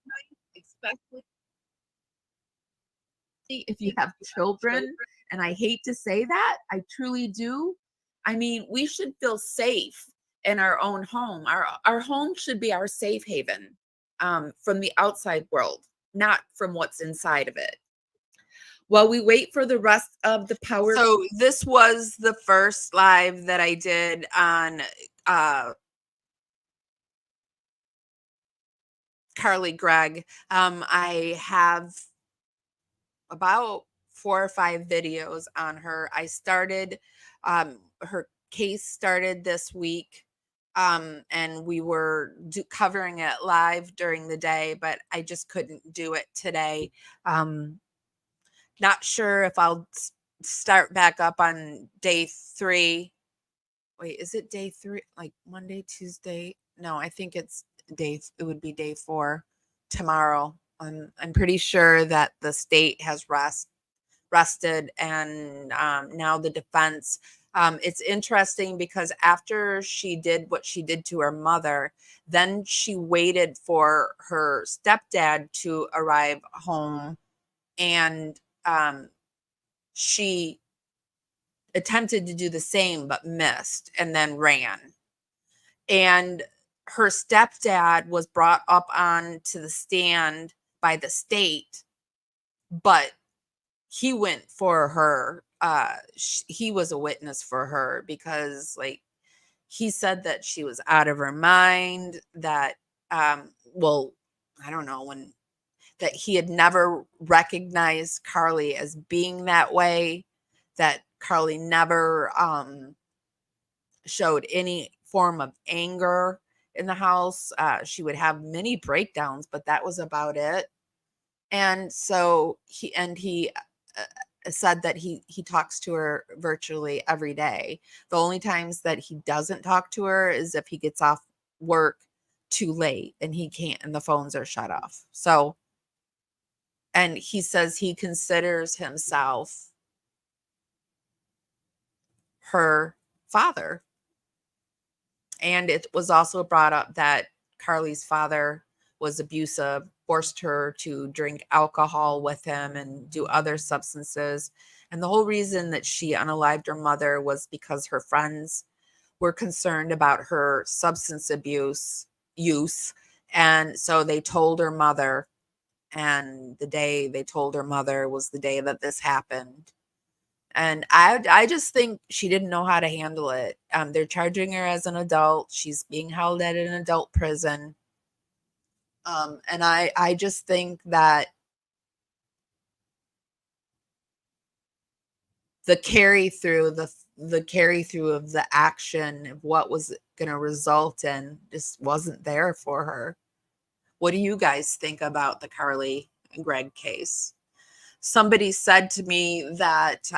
A: night, especially if you have children. And I hate to say that, I truly do. I mean, we should feel safe in our own home. Our home should be our safe haven from the outside world, not from what's inside of it. While we wait for the rest of the power. So this was the first live that I did on Carly Gregg. I have about 4 or 5 videos on her. I started her case started this week, and we were covering it live during the day, but I just couldn't do it today. Not sure if I'll start back up on day 3. Wait, is it day 3? Like Monday, Tuesday? No, I think it would be day 4 tomorrow. I'm pretty sure that the state has rested, and now the defense. It's interesting because after she did what she did to her mother, then she waited for her stepdad to arrive home, and she attempted to do the same but missed and then ran. And her stepdad was brought up on to the stand by the state, but he went for her. He was a witness for her because, like, he said that she was out of her mind, that well, I don't know, that he had never recognized Carly as being that way, that Carly never showed any form of anger in the house. She would have many breakdowns, but that was about it. And so he said that he talks to her virtually every day. The only times that he doesn't talk to her is if he gets off work too late and he can't, and the phones are shut off. So, and he says he considers himself her father. And it was also brought up that Carly's father was abusive, forced her to drink alcohol with him and do other substances. And the whole reason that she unalived her mother was because her friends were concerned about her substance abuse use. And so they told her mother, and the day they told her mother was the day that this happened. And I just think she didn't know how to handle it. They're charging her as an adult. She's being held at an adult prison. And I just think that the carry through of the action of what was going to result in just wasn't there for her. What do you guys think about the Carly and Gregg case? Somebody said to me that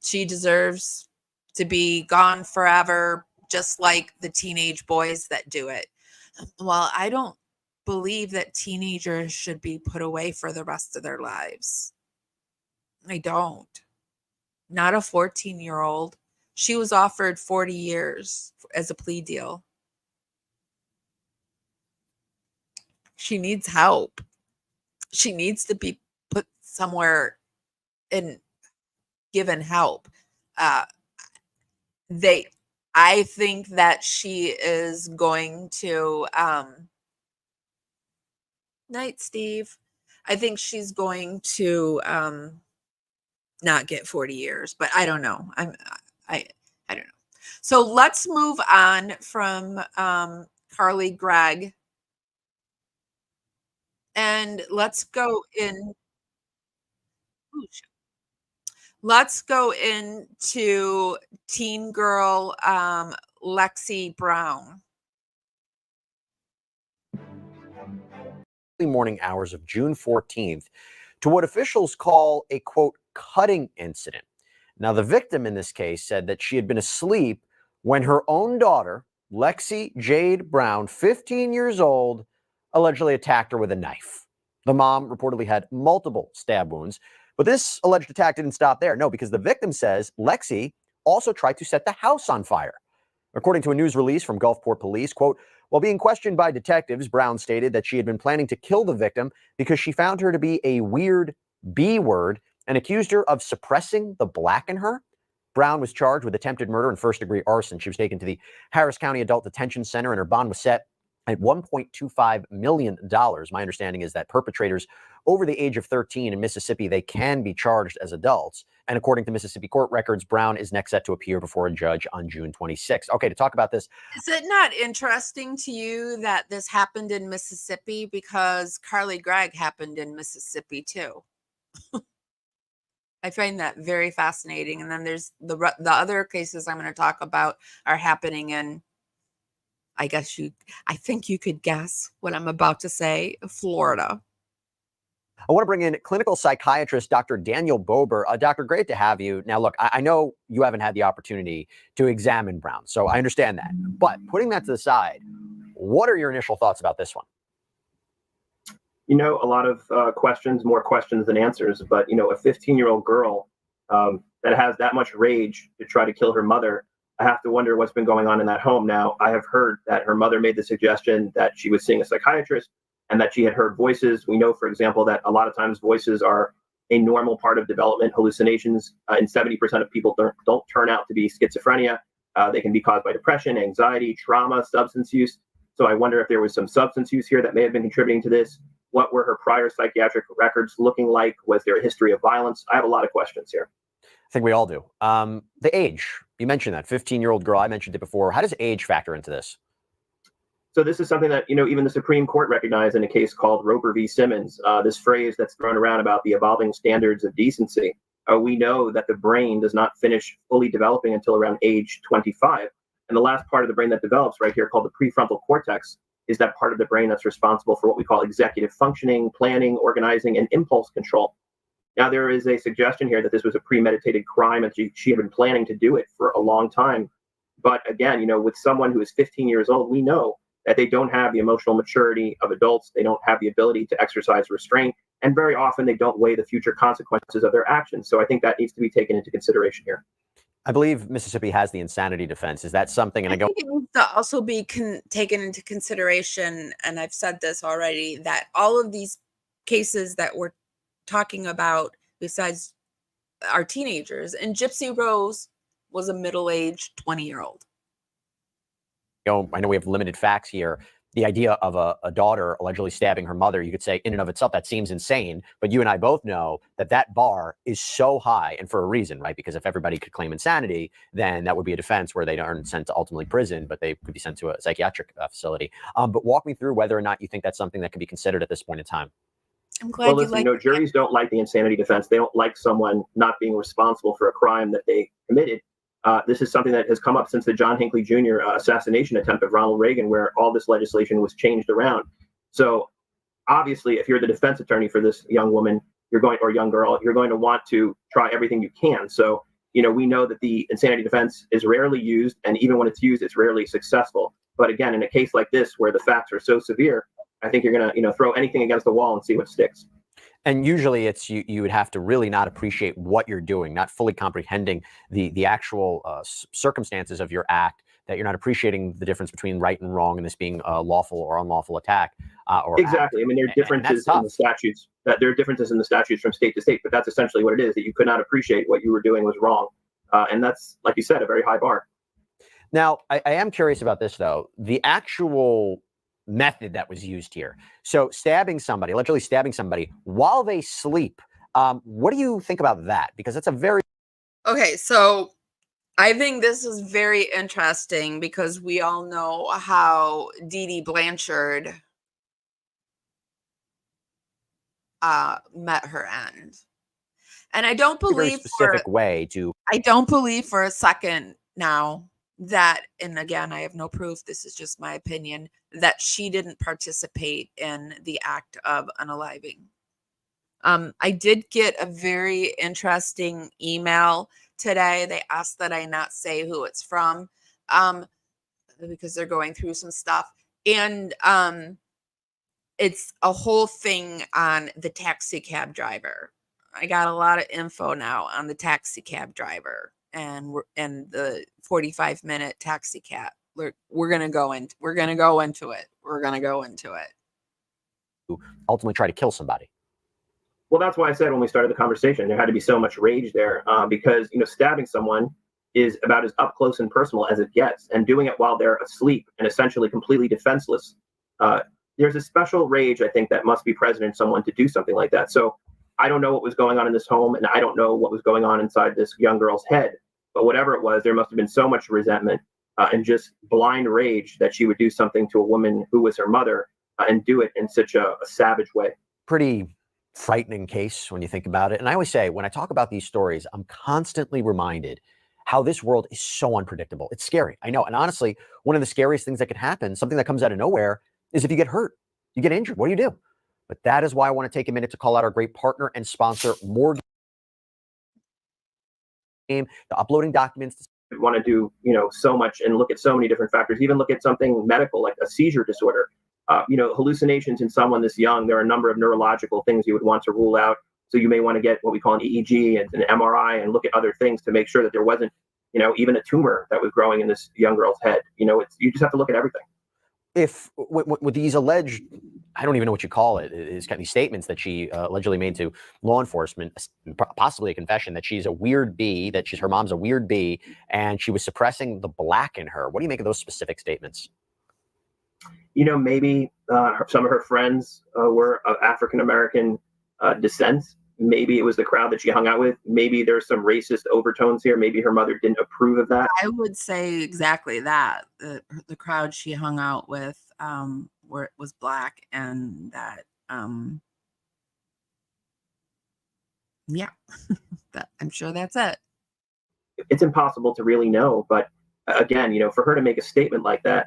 A: she deserves to be gone forever, just like the teenage boys that do it. Well, I don't believe that teenagers should be put away for the rest of their lives. I don't. Not a 14-year-old. She was offered 40 years as a plea deal. She needs help. She needs to be put somewhere and given help. I think that she is going to night, Steve. I think she's going to not get 40 years, but I don't know. I don't know. So let's move on from Carly Gregg, and let's go into teen girl Lexi Brown.
C: Morning hours of June 14th to what officials call a, quote, cutting incident. Now, the victim in this case said that she had been asleep when her own daughter, Lexi Jade Brown, 15 years old, allegedly attacked her with a knife. The mom reportedly had multiple stab wounds, but this alleged attack didn't stop there. No, because the victim says Lexi also tried to set the house on fire. According to a news release from Gulfport Police, quote, While being questioned by detectives, Brown stated that she had been planning to kill the victim because she found her to be a weird B word and accused her of suppressing the black in her. Brown was charged with attempted murder and first-degree arson. She was taken to the Harris County Adult Detention Center, and her bond was set at $1.25 million. My understanding is that perpetrators over the age of 13 in Mississippi, they can be charged as adults. And according to Mississippi court records, Brown is next set to appear before a judge on June 26th. Okay, to talk about this.
A: Is it not interesting to you that this happened in Mississippi? Because Carly Gregg happened in Mississippi too. I find that very fascinating. And then there's the other cases I'm going to talk about are happening in, I think you could guess what I'm about to say, Florida.
C: I want to bring in clinical psychiatrist Dr. Daniel Bober. Doctor, great to have you. Now, look, I know you haven't had the opportunity to examine Brown, so I understand that. But putting that to the side, what are your initial thoughts about this one?
D: You know, a lot of questions, more questions than answers. But, you know, a 15-year-old girl that has that much rage to try to kill her mother, I have to wonder what's been going on in that home. Now, I have heard that her mother made the suggestion that she was seeing a psychiatrist and that she had heard voices. We know, for example, that a lot of times voices are a normal part of development. Hallucinations in 70% of people don't turn out to be schizophrenia. They can be caused by depression, anxiety, trauma, substance use. So I wonder if there was some substance use here that may have been contributing to this. What were her prior psychiatric records looking like? Was there a history of violence? I have a lot of questions here.
C: I think we all do. The age, you mentioned that 15-year-old girl. I mentioned it before. How does age factor into this?
D: So this is something that, you know, even the Supreme Court recognized in a case called Roper v. Simmons, this phrase that's thrown around about the evolving standards of decency. We know that the brain does not finish fully developing until around age 25. And the last part of the brain that develops right here, called the prefrontal cortex, is that part of the brain that's responsible for what we call executive functioning, planning, organizing, and impulse control. Now, there is a suggestion here that this was a premeditated crime and she had been planning to do it for a long time. But again, you know, with someone who is 15 years old, we know that they don't have the emotional maturity of adults. They don't have the ability to exercise restraint. And very often they don't weigh the future consequences of their actions. So I think that needs to be taken into consideration here.
C: I believe Mississippi has the insanity defense. Is that something? And
A: I think it needs to also be taken into consideration, and I've said this already, that all of these cases that we're talking about, besides our teenagers, and Gypsy Rose was a middle-aged 20-year-old.
C: I know we have limited facts here. The idea of a daughter allegedly stabbing her mother, you could say in and of itself, that seems insane. But you and I both know that that bar is so high, and for a reason, right? Because if everybody could claim insanity, then that would be a defense where they aren't sent to ultimately prison, but they could be sent to a psychiatric facility. But walk me through whether or not you think that's something that could be considered at this point in time.
A: I'm glad
D: you know, juries don't like the insanity defense. They don't like someone not being responsible for a crime that they committed. This is something that has come up since the John Hinckley Jr. Assassination attempt of Ronald Reagan, where all this legislation was changed around. So obviously, if you're the defense attorney for this young woman, or young girl, you're going to want to try everything you can. So, you know, we know that the insanity defense is rarely used, and even when it's used, it's rarely successful. But again, in a case like this, where the facts are so severe, I think you're going to, you know, throw anything against the wall and see what sticks.
C: And usually it's you would have to really not appreciate what you're doing, not fully comprehending the actual circumstances of your act, that you're not appreciating the difference between right and wrong and this being a lawful or unlawful attack.
D: Exactly. I mean, there are differences in the statutes. There are differences in the statutes from state to state, but that's essentially what it is, that you could not appreciate what you were doing was wrong. And that's, like you said, a very high bar.
C: Now, I am curious about this, though. The actual method that was used here. So allegedly stabbing somebody while they sleep. What do you think about that? Because that's a very...
A: Okay, so I think this is very interesting because we all know how Dee Dee Blanchard met her end. And I don't believe...
C: A very specific way to...
A: I don't believe for a second now that, and again, I have no proof, this is just my opinion, that she didn't participate in the act of unaliving. I did get a very interesting email today. They asked that I not say who it's from, because they're going through some stuff. And it's a whole thing on the taxi cab driver. I got a lot of info now on the taxi cab driver and the 45-minute taxi cab we're gonna go into it.
C: Ultimately try to kill somebody.
D: Well, that's why I said when we started the conversation, there had to be so much rage there, because stabbing someone is about as up close and personal as it gets, and doing it while they're asleep and essentially completely defenseless. There's a special rage, I think, that must be present in someone to do something like that. So I don't know what was going on in this home, and I don't know what was going on inside this young girl's head. But whatever it was, there must have been so much resentment and just blind rage that she would do something to a woman who was her mother and do it in such a savage way.
C: Pretty frightening case when you think about it. And I always say, when I talk about these stories, I'm constantly reminded how this world is so unpredictable. It's scary. I know. And honestly, one of the scariest things that could happen, something that comes out of nowhere, is if you get hurt, you get injured. What do? But that is why I want to take a minute to call out our great partner and sponsor, Morgan. The uploading documents.
D: We want to do, so much and look at so many different factors, even look at something medical like a seizure disorder. Hallucinations in someone this young, there are a number of neurological things you would want to rule out. So you may want to get what we call an EEG and an MRI and look at other things to make sure that there wasn't, even a tumor that was growing in this young girl's head. You just have to look at everything.
C: If with these alleged, I don't even know what you call it, is kind of these statements that she allegedly made to law enforcement, possibly a confession that she's a weird bee, her mom's a weird bee, and she was suppressing the black in her. What do you make of those specific statements?
D: Maybe some of her friends were of African-American descent. Maybe it was the crowd that she hung out with. Maybe there's some racist overtones here. Maybe her mother didn't approve of that.
A: I would say exactly that. The crowd she hung out with where it was black, and that I'm sure that's it.
D: It's impossible to really know, but again, for her to make a statement like that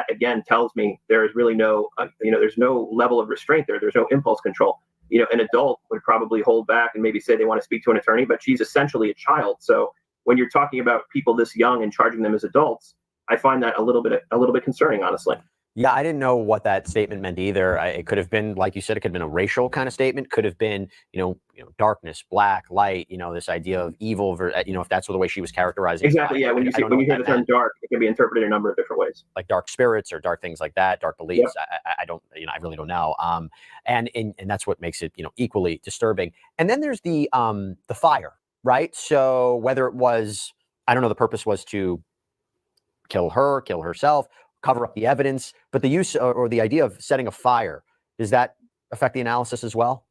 D: again tells me there is really no there's no level of restraint there. There's no impulse control. An adult would probably hold back and maybe say they want to speak to an attorney, but she's essentially a child. So when you're talking about people this young and charging them as adults, I find that a little bit concerning, honestly.
C: Yeah, I didn't know what that statement meant either. It could have been, like you said, it could have been a racial kind of statement. Could have been, darkness, black, light. This idea of evil. If that's the way she was characterizing.
D: Exactly. Yeah. When you hear the term dark, it can be interpreted in a number of different ways.
C: Like dark spirits or dark things like that, dark beliefs.
D: Yep.
C: I don't. I really don't know. And that's what makes it, equally disturbing. And then there's the fire, right? So whether it was, I don't know, the purpose was to kill herself, cover up the evidence, but the use or the idea of setting a fire, does that affect the analysis as well?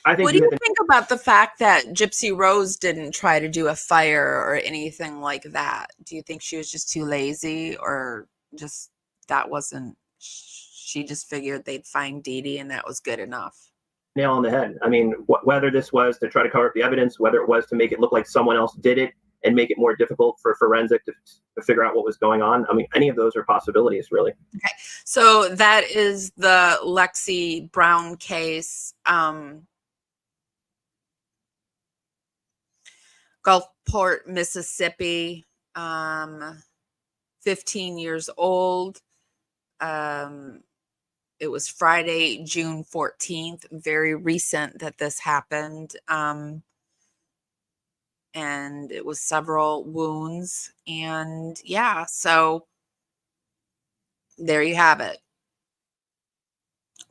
D: I think.
A: What do you think about the fact that Gypsy Rose didn't try to do a fire or anything like that? Do you think she was just too lazy, or just she just figured they'd find Dee Dee and that was good enough?
D: Nail on the head. I mean, whether this was to try to cover up the evidence, whether it was to make it look like someone else did it and make it more difficult for forensic to figure out what was going on. I mean, any of those are possibilities, really.
A: Okay. So that is the Lexi Brown case. Gulfport, Mississippi, 15 years old. It was Friday, June 14th, very recent that this happened. And it was several wounds. And so there you have it.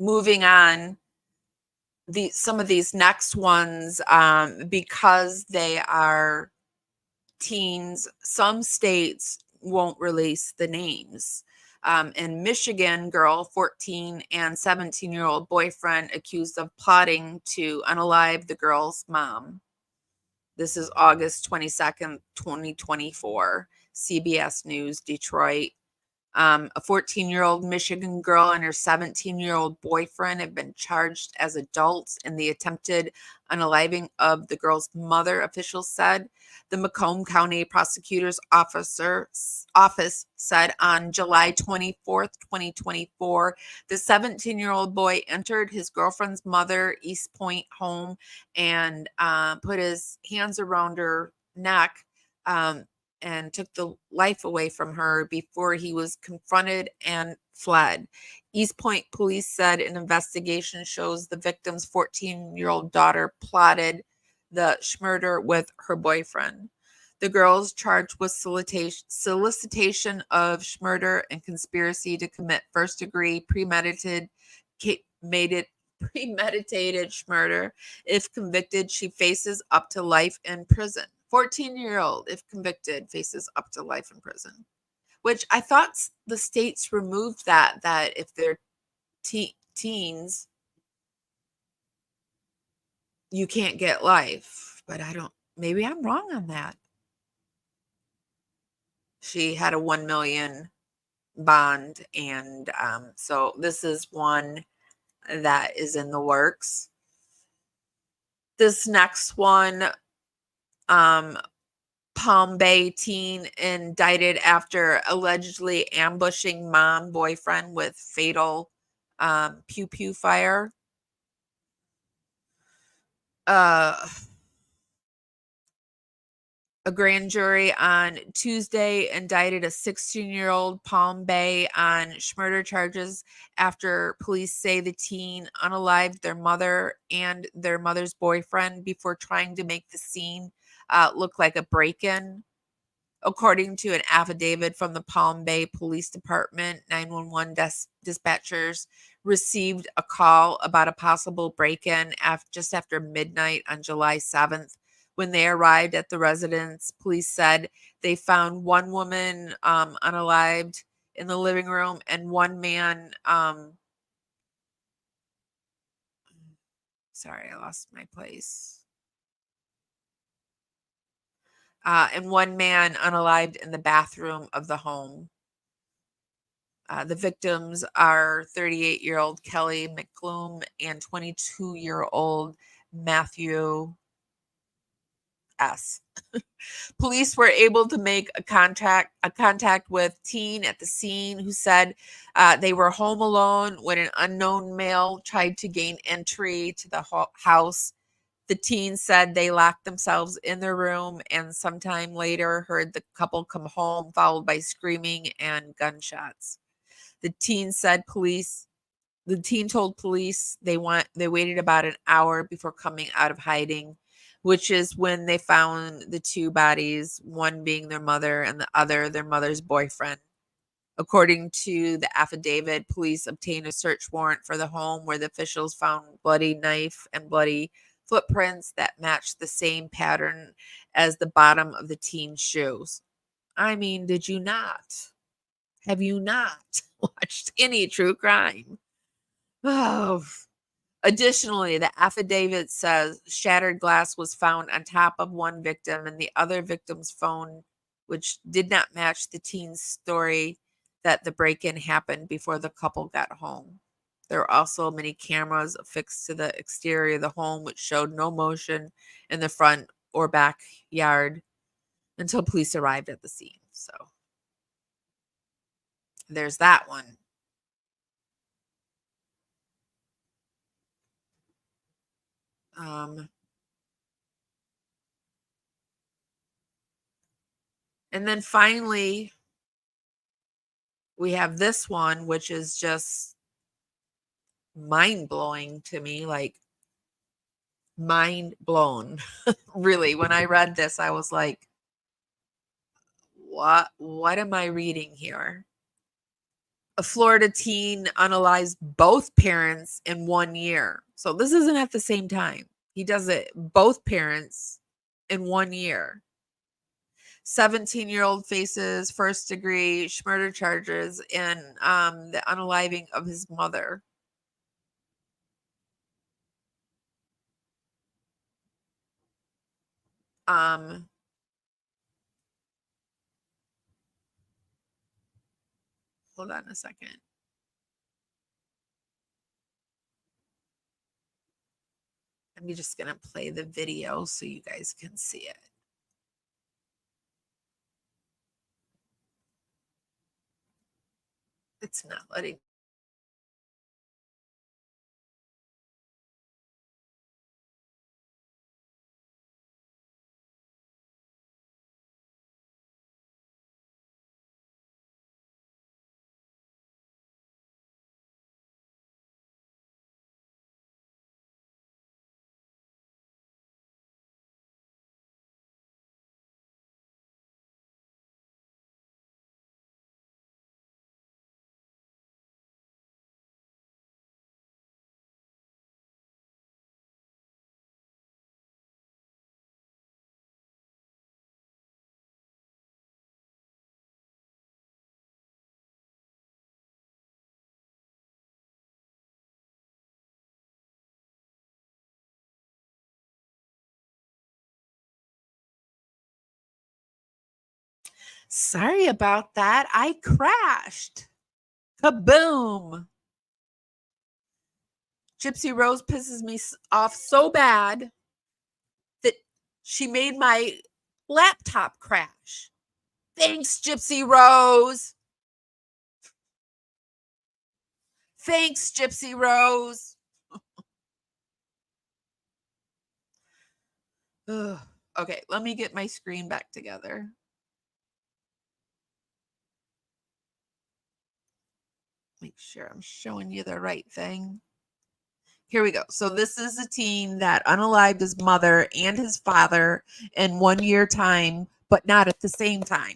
A: Moving on, some of these next ones, because they are teens, some states won't release the names. In Michigan, girl, 14 and 17-year-old boyfriend accused of plotting to unalive the girl's mom. This is August 22nd, 2024, CBS News, Detroit. A 14-year-old Michigan girl and her 17-year-old boyfriend have been charged as adults in the attempted unaliving of the girl's mother, officials said. The Macomb County Prosecutor's Office said on July 24th, 2024, the 17-year-old boy entered his girlfriend's mother, East Point home, and put his hands around her neck and took the life away from her before he was confronted and fled. East Point police said an investigation shows the victim's 14-year-old daughter plotted the murder with her boyfriend. The girls charged with solicitation of murder and conspiracy to commit first-degree premeditated murder. If convicted, she faces up to life in prison. 14-year-old, if convicted, faces up to life in prison. Which I thought the states removed that if they're teens, you can't get life. But I don't, maybe I'm wrong on that. She had a 1 million bond, and so this is one that is in the works. This next one, Palm Bay teen indicted after allegedly ambushing mom boyfriend with fatal pew pew fire. A grand jury on Tuesday indicted a 16-year-old Palm Bay on murder charges after police say the teen unalived their mother and their mother's boyfriend before trying to make the scene look like a break-in. According to an affidavit from the Palm Bay Police Department, 911 dispatchers received a call about a possible break-in just after midnight on July 7th. When they arrived at the residence, police said they found one woman unalived in the living room and one man. Sorry, I lost my place. And one man unalived in the bathroom of the home. The victims are 38-year-old Kelly McClum and 22-year-old Matthew S. Police were able to make a contact with teen at the scene who said they were home alone when an unknown male tried to gain entry to the house. The teen said they locked themselves in their room and sometime later heard the couple come home, followed by screaming and gunshots. The teen told police they waited about an hour before coming out of hiding, which is when they found the two bodies, one being their mother and the other their mother's boyfriend. According to the affidavit, police obtained a search warrant for the home where the officials found bloody knife and bloody footprints that matched the same pattern as the bottom of the teen's shoes. I mean, did you not? Have you not watched any true crime? Oh. Additionally, the affidavit says shattered glass was found on top of one victim and the other victim's phone, which did not match the teen's story that the break-in happened before the couple got home. There were also many cameras affixed to the exterior of the home, which showed no motion in the front or backyard until police arrived at the scene. So there's that one. And then finally, we have this one, which is just mind-blowing to me, like mind blown. Really, when I read this, I was like, what am I reading here? A Florida teen unalived both parents in 1 year. So this isn't at the same time. He does it both parents in 1 year. 17-year-old faces first-degree murder charges in the unaliving of his mother. Hold on a second. I'm just going to play the video so you guys can see it. It's not letting Sorry about that. I crashed. Kaboom. Gypsy Rose pisses me off so bad that she made my laptop crash. Thanks, Gypsy Rose. Thanks, Gypsy Rose. Ugh. Okay, let me get my screen back together. Make sure I'm showing you the right thing. Here we go. So this is a teen that unalived his mother and his father in 1 year time, but not at the same time.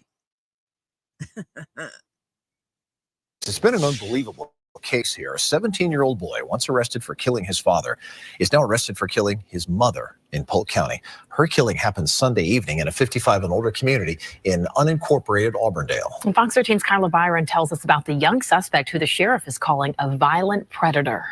E: It's been an unbelievable case here. A 17-year-old boy, once arrested for killing his father, is now arrested for killing his mother in Polk County. Her killing happened Sunday evening in a 55 and older community in unincorporated Auburndale.
F: And Fox 13's Kyla Byron tells us about the young suspect who the sheriff is calling a violent predator.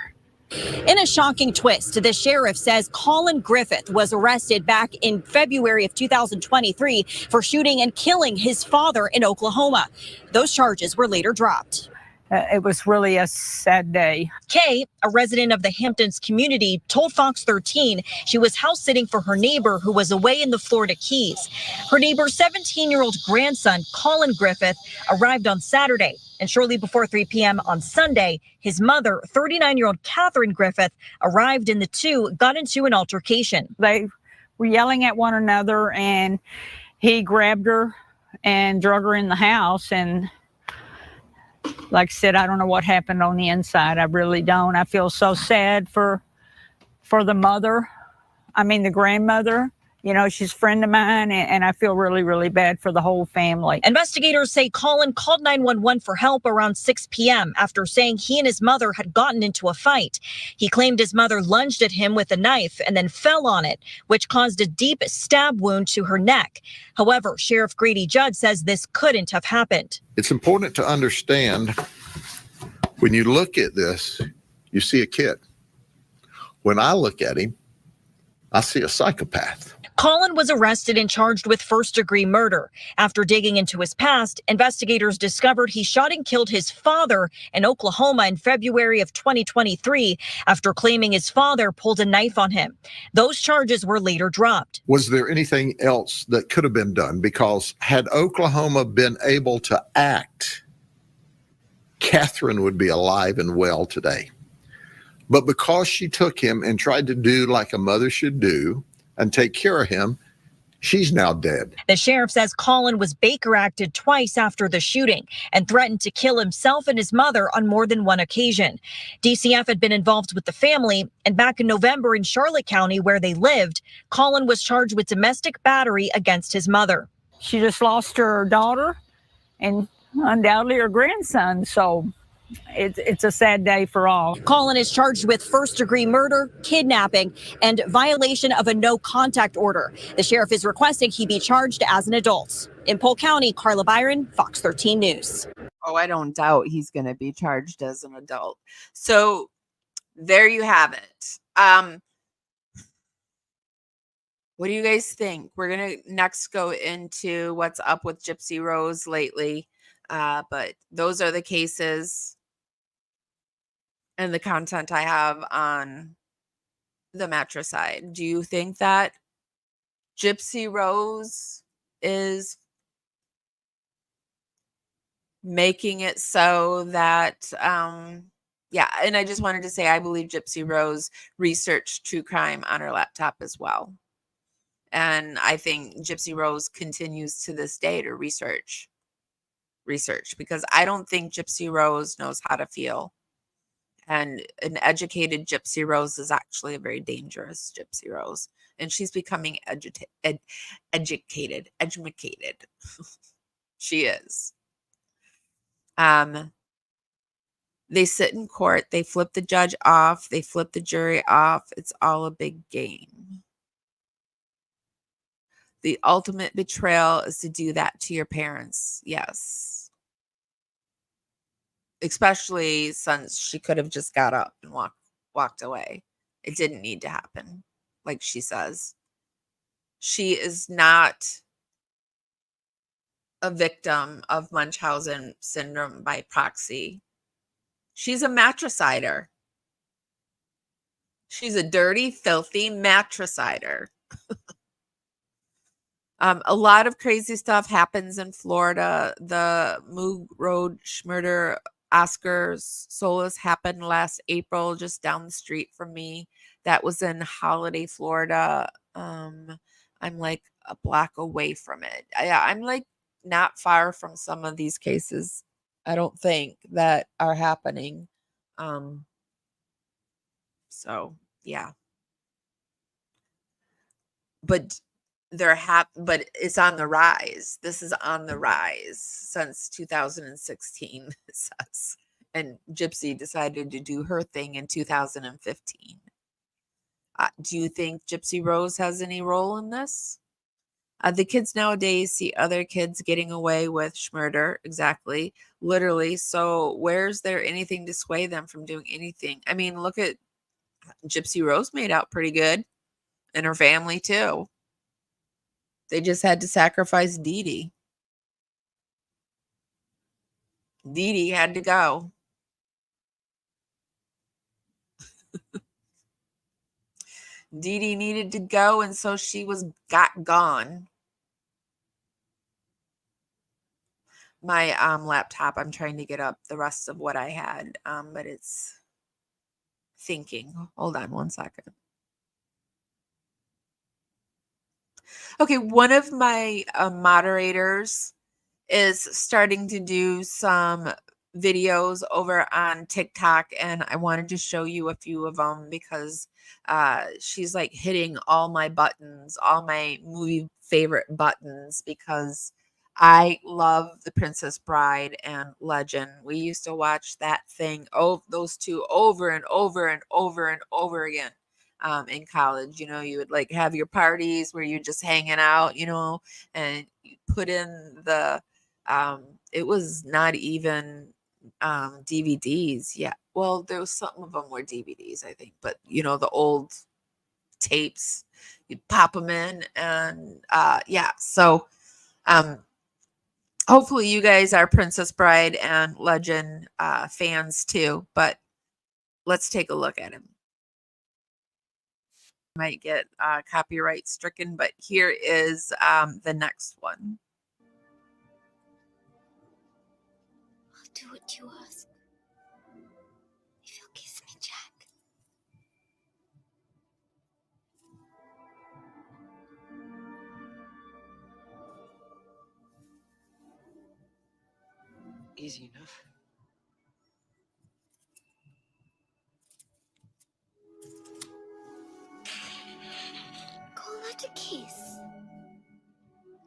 G: In a shocking twist, the sheriff says Colin Griffith was arrested back in February of 2023 for shooting and killing his father in Oklahoma. Those charges were later dropped.
H: It was really a sad day.
G: Kay, a resident of the Hamptons community, told Fox 13 she was house sitting for her neighbor who was away in the Florida Keys. Her neighbor's 17-year-old grandson, Colin Griffith, arrived on Saturday. And shortly before 3 p.m. on Sunday, his mother, 39-year-old Catherine Griffith, arrived and the two got into an altercation.
H: They were yelling at one another, and he grabbed her and drug her in the house. And like I said, I don't know what happened on the inside. I really don't. I feel so sad for the mother. I mean, the grandmother. You know, she's a friend of mine, and I feel really, really bad for the whole family.
G: Investigators say Colin called 911 for help around 6 p.m. after saying he and his mother had gotten into a fight. He claimed his mother lunged at him with a knife and then fell on it, which caused a deep stab wound to her neck. However, Sheriff Grady Judd says this couldn't have happened.
I: It's important to understand when you look at this, you see a kid. When I look at him, I see a psychopath.
G: Colin was arrested and charged with first-degree murder. After digging into his past, investigators discovered he shot and killed his father in Oklahoma in February of 2023 after claiming his father pulled a knife on him. Those charges were later dropped.
I: Was there anything else that could have been done? Because had Oklahoma been able to act, Catherine would be alive and well today. But because she took him and tried to do like a mother should do and take care of him, she's now dead.
G: The sheriff says Colin was Baker acted twice after the shooting and threatened to kill himself and his mother on more than one occasion. DCF had been involved with the family, and back in November in Charlotte County, where they lived, Colin was charged with domestic battery against his mother.
H: She just lost her daughter and undoubtedly her grandson, so it's a sad day for all.
G: Colin is charged with first-degree murder, kidnapping, and violation of a no-contact order. The sheriff is requesting he be charged as an adult. In Polk County, Carla Byron, Fox 13 News.
A: Oh, I don't doubt he's going to be charged as an adult. So there you have it. What do you guys think? We're going to next go into what's up with Gypsy Rose lately. But those are the cases and the content I have on the Matricide. Do you think that Gypsy Rose is making it so that, yeah, and I just wanted to say I believe Gypsy Rose researched true crime on her laptop as well. And I think Gypsy Rose continues to this day to research, because I don't think Gypsy Rose knows how to feel. And an educated Gypsy Rose is actually a very dangerous Gypsy Rose. And she's becoming educated. She is. They sit in court. They flip the judge off. They flip the jury off. It's all a big game. The ultimate betrayal is to do that to your parents. Yes. Especially since she could have just got up and walked away. It didn't need to happen, like she says. She is not a victim of Munchausen syndrome by proxy. She's a matricider. She's a dirty, filthy matricider. A lot of crazy stuff happens in Florida. The Moog Road Schmurder Oscars Solace happened last April, just down the street from me. That was in Holiday, Florida. I'm like a block away from it. I'm like not far from some of these cases, I don't think, that are happening. So yeah. But but it's on the rise. This is on the rise since 2016, it says. And Gypsy decided to do her thing in 2015. Do you think Gypsy Rose has any role in this? The kids nowadays see other kids getting away with schmurder, exactly, literally. So where's there anything to sway them from doing anything? I mean, look at Gypsy Rose, made out pretty good, and her family too. They just had to sacrifice Dee Dee. Dee Dee had to go. Dee Dee needed to go, and so she got gone. My laptop, I'm trying to get up the rest of what I had, but it's thinking. Hold on one second. Okay, one of my moderators is starting to do some videos over on TikTok, and I wanted to show you a few of them because she's like hitting all my buttons, all my movie favorite buttons, because I love The Princess Bride and Legend. We used to watch that thing, those two over and over and over and over again. In college, you know, you would like have your parties where you're just hanging out, you know, and you put in the it was not even DVDs. Yeah, well, there was some of them were DVDs, I think, but you know, the old tapes, you'd pop them in, and yeah, so hopefully you guys are Princess Bride and Legend fans too, but let's take a look at him. Might get copyright stricken, but here is the next one.
B: I'll do what you ask. If you'll kiss me, Jack.
J: Easy enough.
B: Call that a kiss?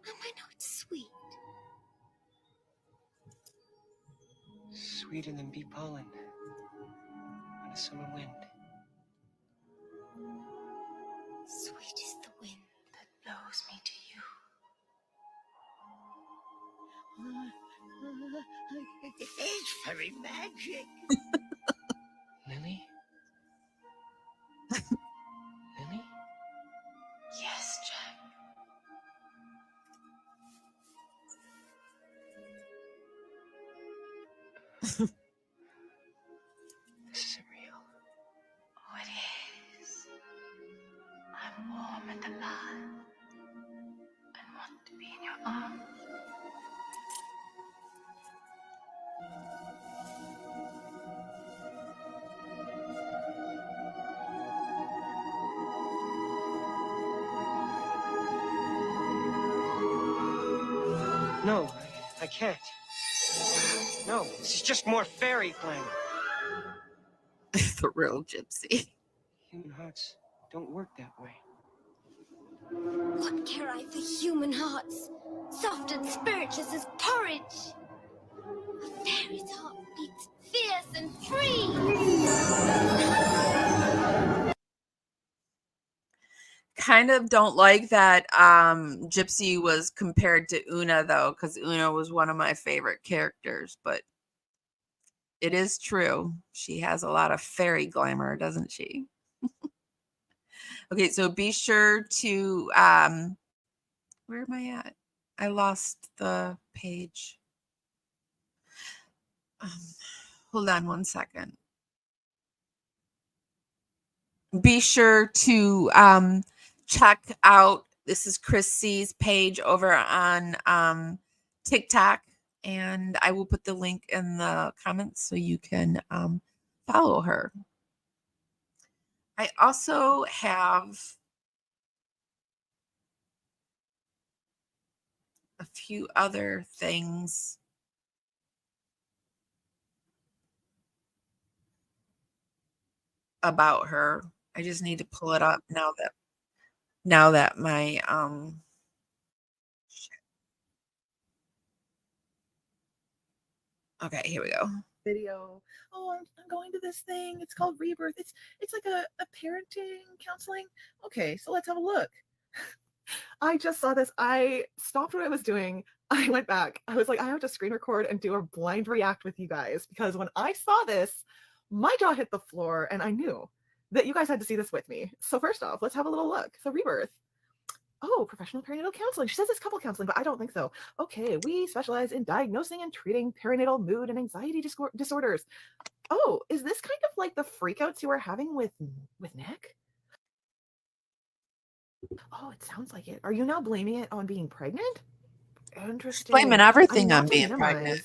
B: I might know it's sweet.
J: Sweeter than bee pollen on a summer wind.
B: Sweet is the wind that blows me to you.
J: It's fairy magic. Lily? Lily?
B: Yes, Jack.
J: This isn't real.
B: Oh, it is. I'm warm and alive. I want to be in your arms.
J: No, I can't. No, this is just more fairy glamour.
A: The real Gypsy.
J: Human hearts don't work that way.
B: What care I for human hearts? Soft and spiritless as porridge. A fairy's heart beats fierce and free.
A: Kind of don't like that Gypsy was compared to Una, though, because Una was one of my favorite characters, but it is true. She has a lot of fairy glamour, doesn't she? Okay, so be sure to where am I at? I lost the page. Hold on one second. Be sure to check out, this is Chris C's page over on TikTok, and I will put the link in the comments so you can follow her. I also have a few other things. About her. I just need to pull it up now that my okay, here we go.
K: Video. Oh, I'm going to this thing. It's called Rebirth. It's like a parenting counseling. Okay, so let's have a look. I just saw this. I stopped what I was doing. I went back. I was like, I have to screen record and do a blind react with you guys, because when I saw this, my jaw hit the floor and I knew that you guys had to see this with me. So first off, let's have a little look. So Rebirth. Oh, professional perinatal counseling. She says it's couple counseling, but I don't think so. Okay, we specialize in diagnosing and treating perinatal mood and anxiety disorders. Oh, is this kind of like the freakouts you were having with Nick? Oh, it sounds like it. Are you now blaming it on being pregnant? Interesting.
A: Blaming everything
K: not
A: on
K: to
A: being
K: minimize,
A: pregnant.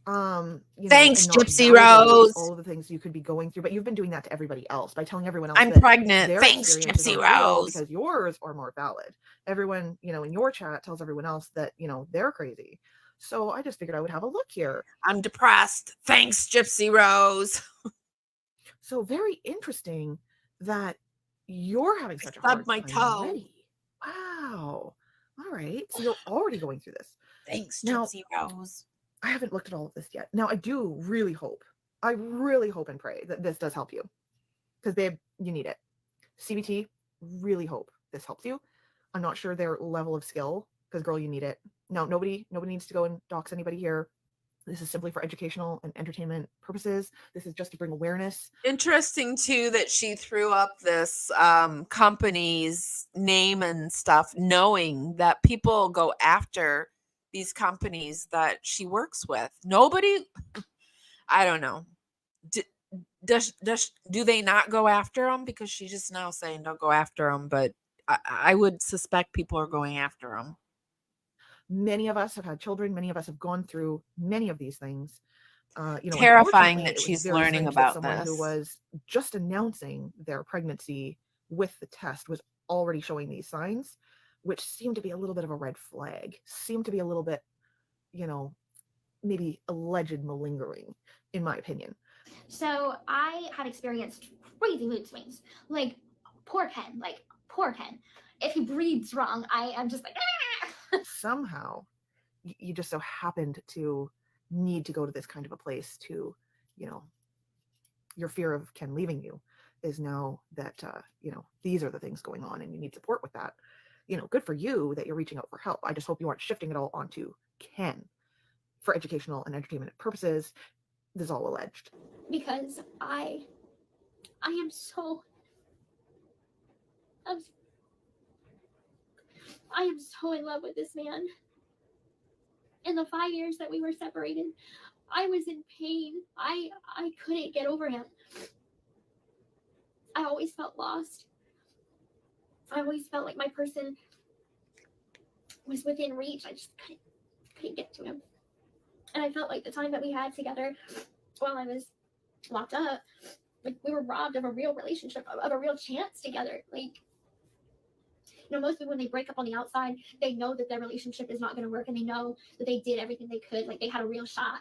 K: and
A: Thanks,
K: not
A: Gypsy
K: validate
A: Rose.
K: all of the things you could be going through, but you've been doing that to everybody else by telling everyone else
A: I'm
K: that
A: pregnant.
K: their
A: Thanks,
K: experiences
A: Gypsy
K: aren't real
A: Rose.
K: because yours are more valid. Everyone, in your chat tells everyone else that, they're crazy. So I just figured I would have a look here.
A: I'm depressed. Thanks, Gypsy Rose.
K: So very interesting that you're having such a hard
A: my
K: time
A: toe.
K: already. Wow. All right. So you're already going through this.
A: Thanks,
K: Now,
A: Gypsy Rose.
K: I haven't looked at all of this yet. Now, I really hope and pray that this does help you, because babe, you need it. CBT, really hope this helps you. I'm not sure their level of skill, because girl, you need it. No, nobody needs to go and dox anybody here. This is simply for educational and entertainment purposes. This is just to bring awareness.
A: Interesting too that she threw up this company's name and stuff, knowing that people go after these companies that she works with. Nobody, I don't know. Do they not go after them? Because she's just now saying don't go after them, but I would suspect people are going after them.
K: Many of us have had children. Many of us have gone through many of these things.
A: Terrifying that
K: it was
A: she's
K: very
A: learning
K: strange that
A: about
K: someone who
A: this.
K: was just announcing their pregnancy with the test was already showing these signs, which seemed to be a little bit of a red flag, seemed to be a little bit, maybe alleged malingering, in my opinion.
B: So I have experienced crazy mood swings, like poor Ken. If he breathes wrong, I am just like, ah!
K: Somehow you just so happened to need to go to this kind of a place to, your fear of Ken leaving you is now that, these are the things going on and you need support with that. Good for you that you're reaching out for help. I just hope you aren't shifting it all onto Ken for educational and entertainment purposes. This is all alleged.
B: Because I am so in love with this man. In the 5 years that we were separated, I was in pain. I couldn't get over him. I always felt lost. I always felt like my person was within reach. I just couldn't get to him. And I felt like the time that we had together while I was locked up, like we were robbed of a real relationship, of a real chance together. Like, most people, when they break up on the outside, they know that their relationship is not going to work, and they know that they did everything they could, like they had a real shot.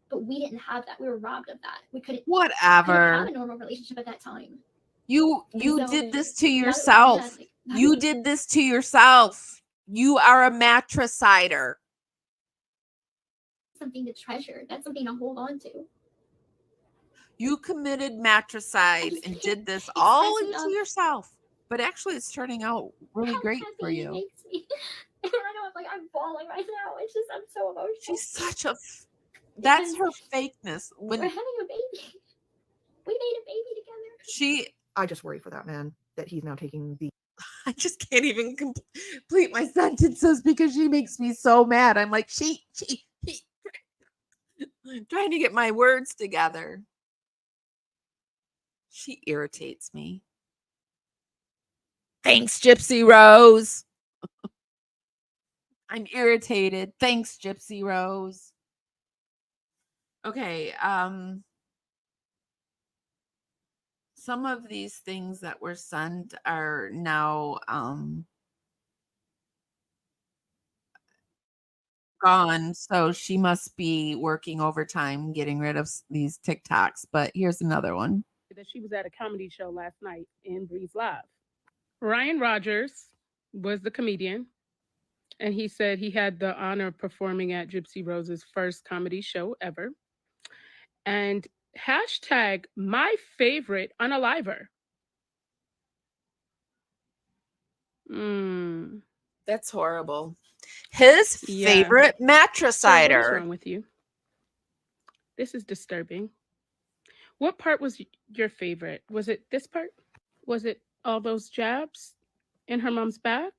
B: But we didn't have that. We were robbed of that. We couldn't have a normal relationship at that time.
A: You did this to yourself. You did this to yourself. You are a matricider.
B: Something to treasure. That's something to hold on to.
A: You committed matricide and did this all into yourself. But actually, it's turning out really great for you.
B: Makes me. I know, I'm falling right now. It's just, I'm so emotional.
A: She's such a. That's her fakeness. When
B: we're having a baby. We made a baby together.
K: I just worry for that man that he's now taking the.
A: I just can't even complete my sentences because she makes me so mad. I'm like, she I'm trying to get my words together. She irritates me. Thanks, Gypsy Rose. I'm irritated. Thanks, Gypsy Rose. Okay, some of these things that were sent are now gone, so she must be working overtime getting rid of these TikToks. But here's another one.
L: That she was at a comedy show last night in Breeze Live. Ryan Rogers was the comedian, and he said he had the honor of performing at Gypsy Rose's first comedy show ever. And hashtag my favorite unaliver.
A: That's horrible. His favorite
L: So what is
A: matricider.
L: wrong with you? This is disturbing. What part was your favorite? Was it this part? Was it all those jabs in her mom's back?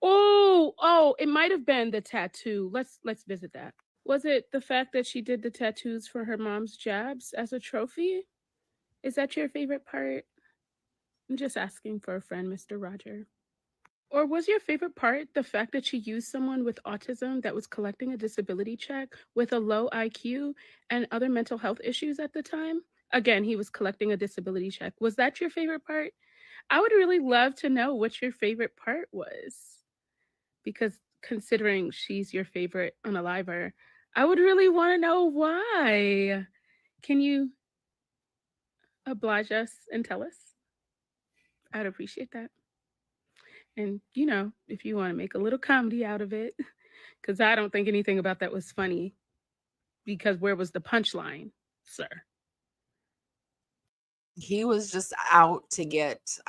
L: Oh, it might have been the tattoo. Let's visit that. Was it the fact that she did the tattoos for her mom's jabs as a trophy? Is that your favorite part? I'm just asking for a friend, Mr. Roger. Or was your favorite part the fact that she used someone with autism that was collecting a disability check with a low IQ and other mental health issues at the time? Again, he was collecting a disability check. Was that your favorite part? I would really love to know what your favorite part was. Because considering she's your favorite unaliver, I would really want to know why. Can you oblige us and tell us? I'd appreciate that. And, if you want to make a little comedy out of it, because I don't think anything about that was funny, because where was the punchline, sir?
A: He was just out to get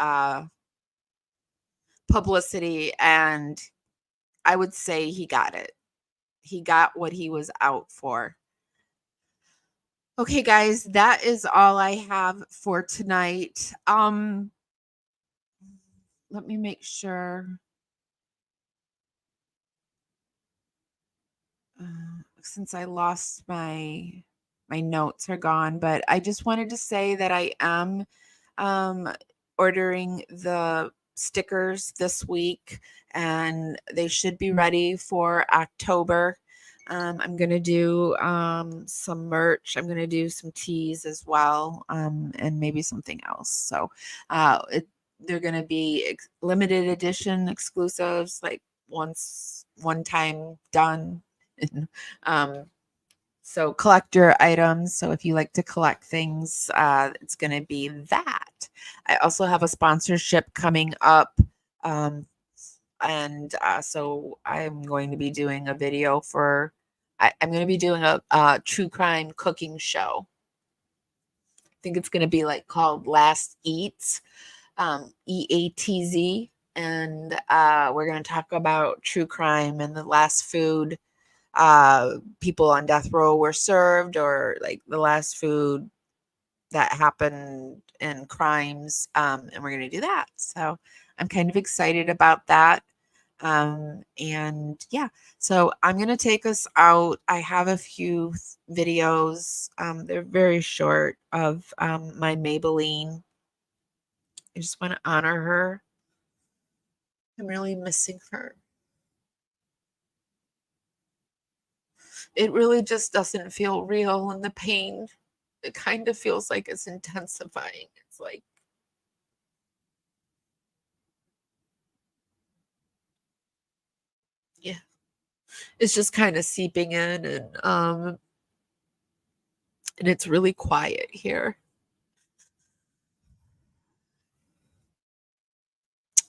A: publicity, and I would say he got it. He got what he was out for. Okay, guys, that is all I have for tonight. Let me make sure. Since I lost my notes are gone, but I just wanted to say that I am ordering the stickers this week, and they should be ready for October. I'm going to do some merch. I'm going to do some teas as well, and maybe something else. So they're going to be limited edition exclusives, like one time done. So collector items. So if you like to collect things, it's going to be that. I also have a sponsorship coming up. So I'm going to be doing a video for, I'm going to be doing a true crime cooking show. I think it's going to be called Last Eats, EATZ. And we're going to talk about true crime and the last food people on death row were served, or the last food that happened in crimes. And we're going to do that. So I'm kind of excited about that. And yeah, so I'm going to take us out. I have a few videos. They're very short, of my Maybelline. I just want to honor her. I'm really missing her. It really just doesn't feel real, and the pain, it kind of feels like it's intensifying. It's like, yeah, it's just kind of seeping in, and it's really quiet here.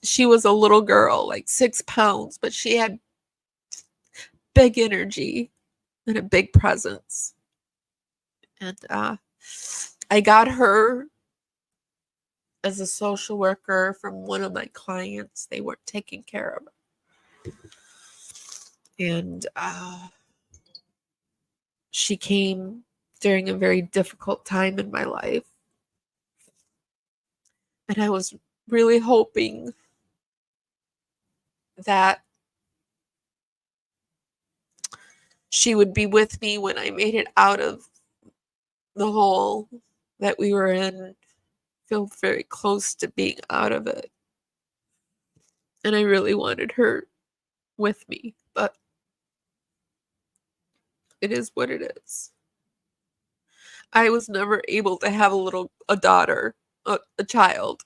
A: She was a little girl, 6 pounds, but she had big energy and a big presence. And I got her as a social worker from one of my clients. They weren't taking care of her. And she came during a very difficult time in my life. And I was really hoping that she would be with me when I made it out of the hole that we were in. Feel very close to being out of it. And I really wanted her with me, but it is what it is. I was never able to have a daughter, a child.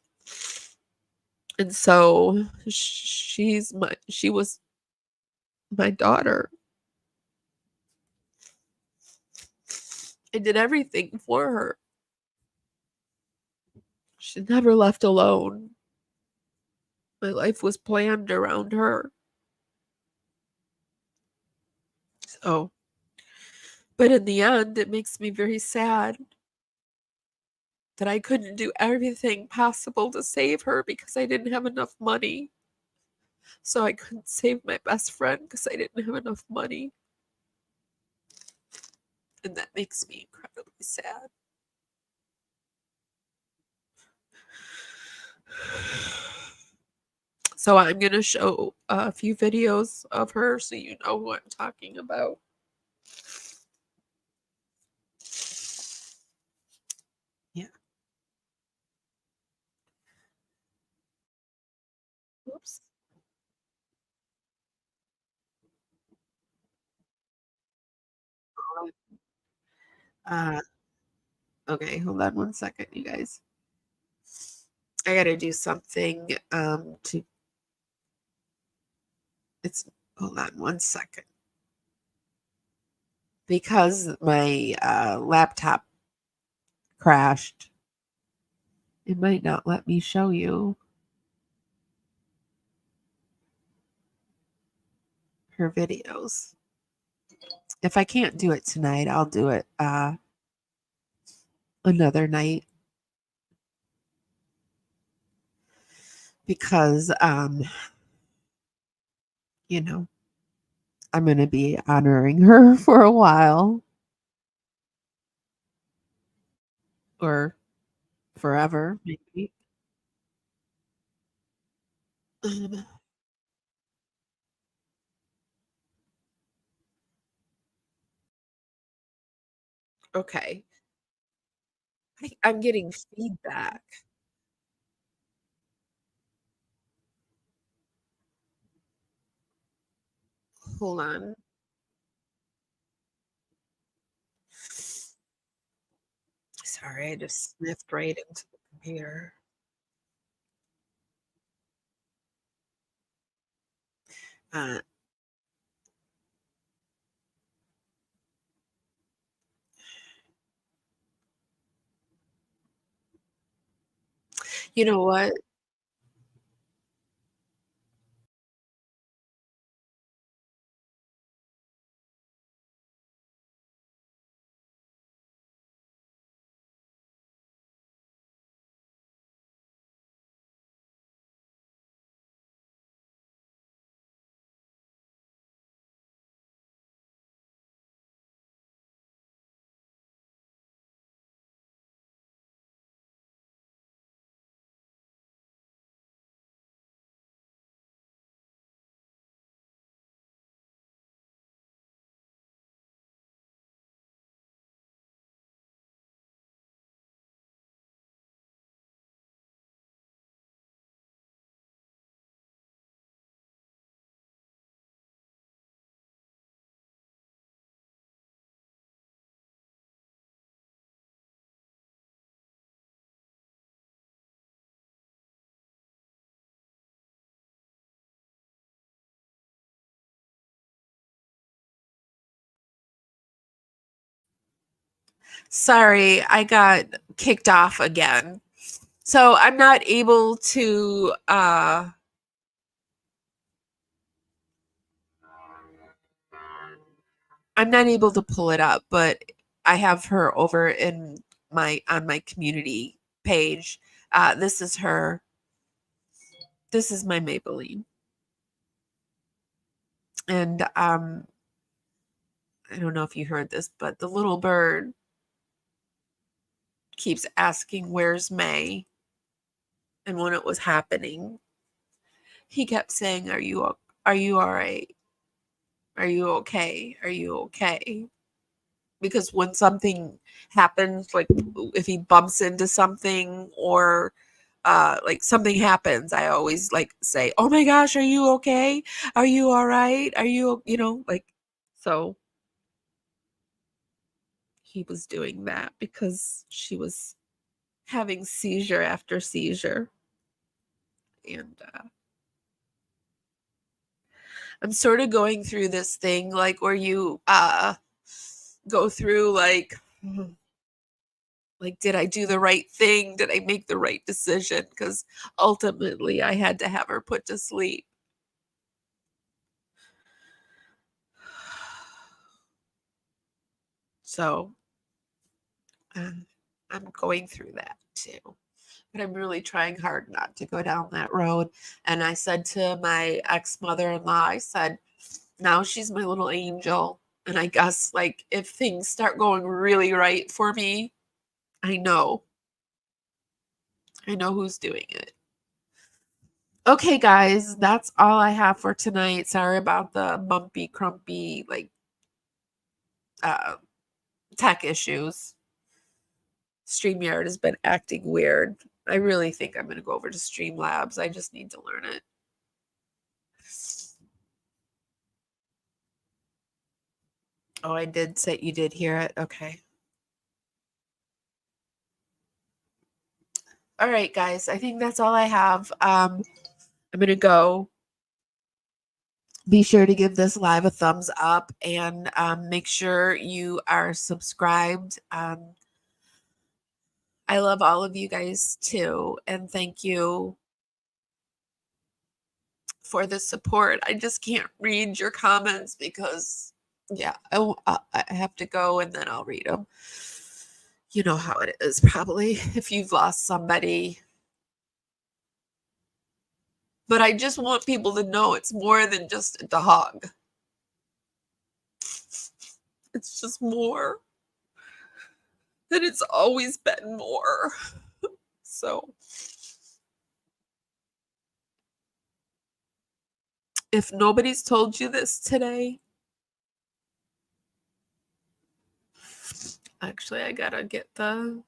A: And so she was my daughter. I did everything for her. She never left alone. My life was planned around her. So, but in the end, it makes me very sad that I couldn't do everything possible to save her because I didn't have enough money. So I couldn't save my best friend because I didn't have enough money. And that makes me incredibly sad. So I'm going to show a few videos of her so you know who I'm talking about. Yeah. Oops. Okay, hold on one second, you guys. I gotta do something hold on one second. Because my laptop crashed, it might not let me show you her videos. If I can't do it tonight, I'll do it another night. Because you know, I'm going to be honoring her for a while. Or forever, maybe. Okay. I'm getting feedback. Hold on. Sorry, I just sniffed right into the computer. Uh, you know what? Sorry, I got kicked off again. So I'm not able to pull it up, but I have her over in on my community page. This is her. This is my Maybelline. And I don't know if you heard this, but the little bird keeps asking, "Where's May?" And when it was happening, he kept saying, are you all right? Are you okay? Are you okay? Because when something happens, like if he bumps into something or like something happens, I always like say, oh my gosh, are you okay? Are you all right? Are you, like, so he was doing that because she was having seizure after seizure. And I'm sort of going through this thing like where you go through like, did I do the right thing? Did I make the right decision? Because ultimately I had to have her put to sleep. So I'm going through that too. But I'm really trying hard not to go down that road. And I said to my ex-mother-in-law, I said, now she's my little angel. And I guess like if things start going really right for me, I know who's doing it. Okay, guys, that's all I have for tonight. Sorry about the bumpy, crumpy, like tech issues. StreamYard has been acting weird. I really think I'm going to go over to Streamlabs. I just need to learn it. Oh, I did say you did hear it. Okay. All right, guys. I think that's all I have. I'm going to go. Be sure to give this live a thumbs up and make sure you are subscribed. I love all of you guys too. And thank you for the support. I just can't read your comments because, yeah, I have to go and then I'll read them. You know how it is probably if you've lost somebody. But I just want people to know it's more than just a dog. It's just more. And it's always been more. So if nobody's told you this today, actually, I gotta get the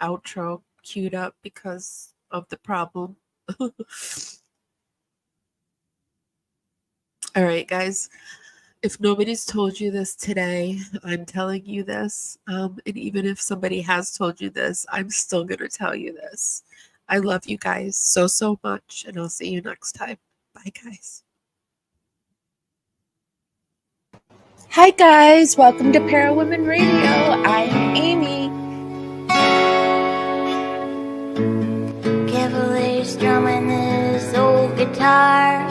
A: outro queued up because of the problem. All right, guys. If nobody's told you this today, I'm telling you this. And even if somebody has told you this, I'm still going to tell you this. I love you guys so, so much. And I'll see you next time. Bye, guys. Hi, guys. Welcome to Parawomenradio. I'm Amy.
M: Carefully strumming this old guitar,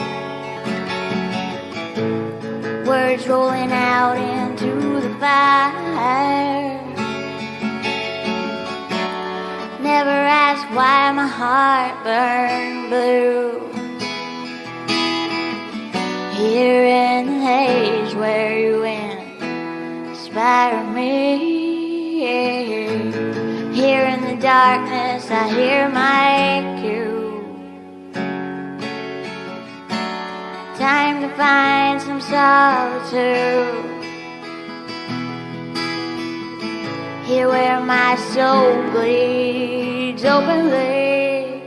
M: words rolling out into the fire. Never ask why my heart burned blue. Here in the haze where you inspire me. Here in the darkness I hear my cue. Time to find some solitude. Here where my soul bleeds openly,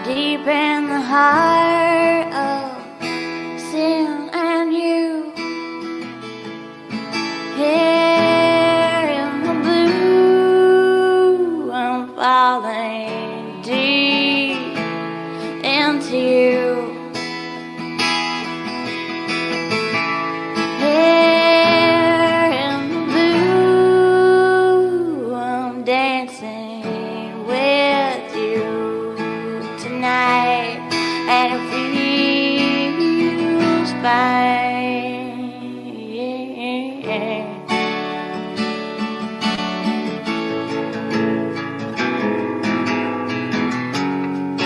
M: deep in the heart of sin and you. Here in the blue, I'm falling deep into you. Here in the blue, I'm dancing with you tonight, and it feels fine.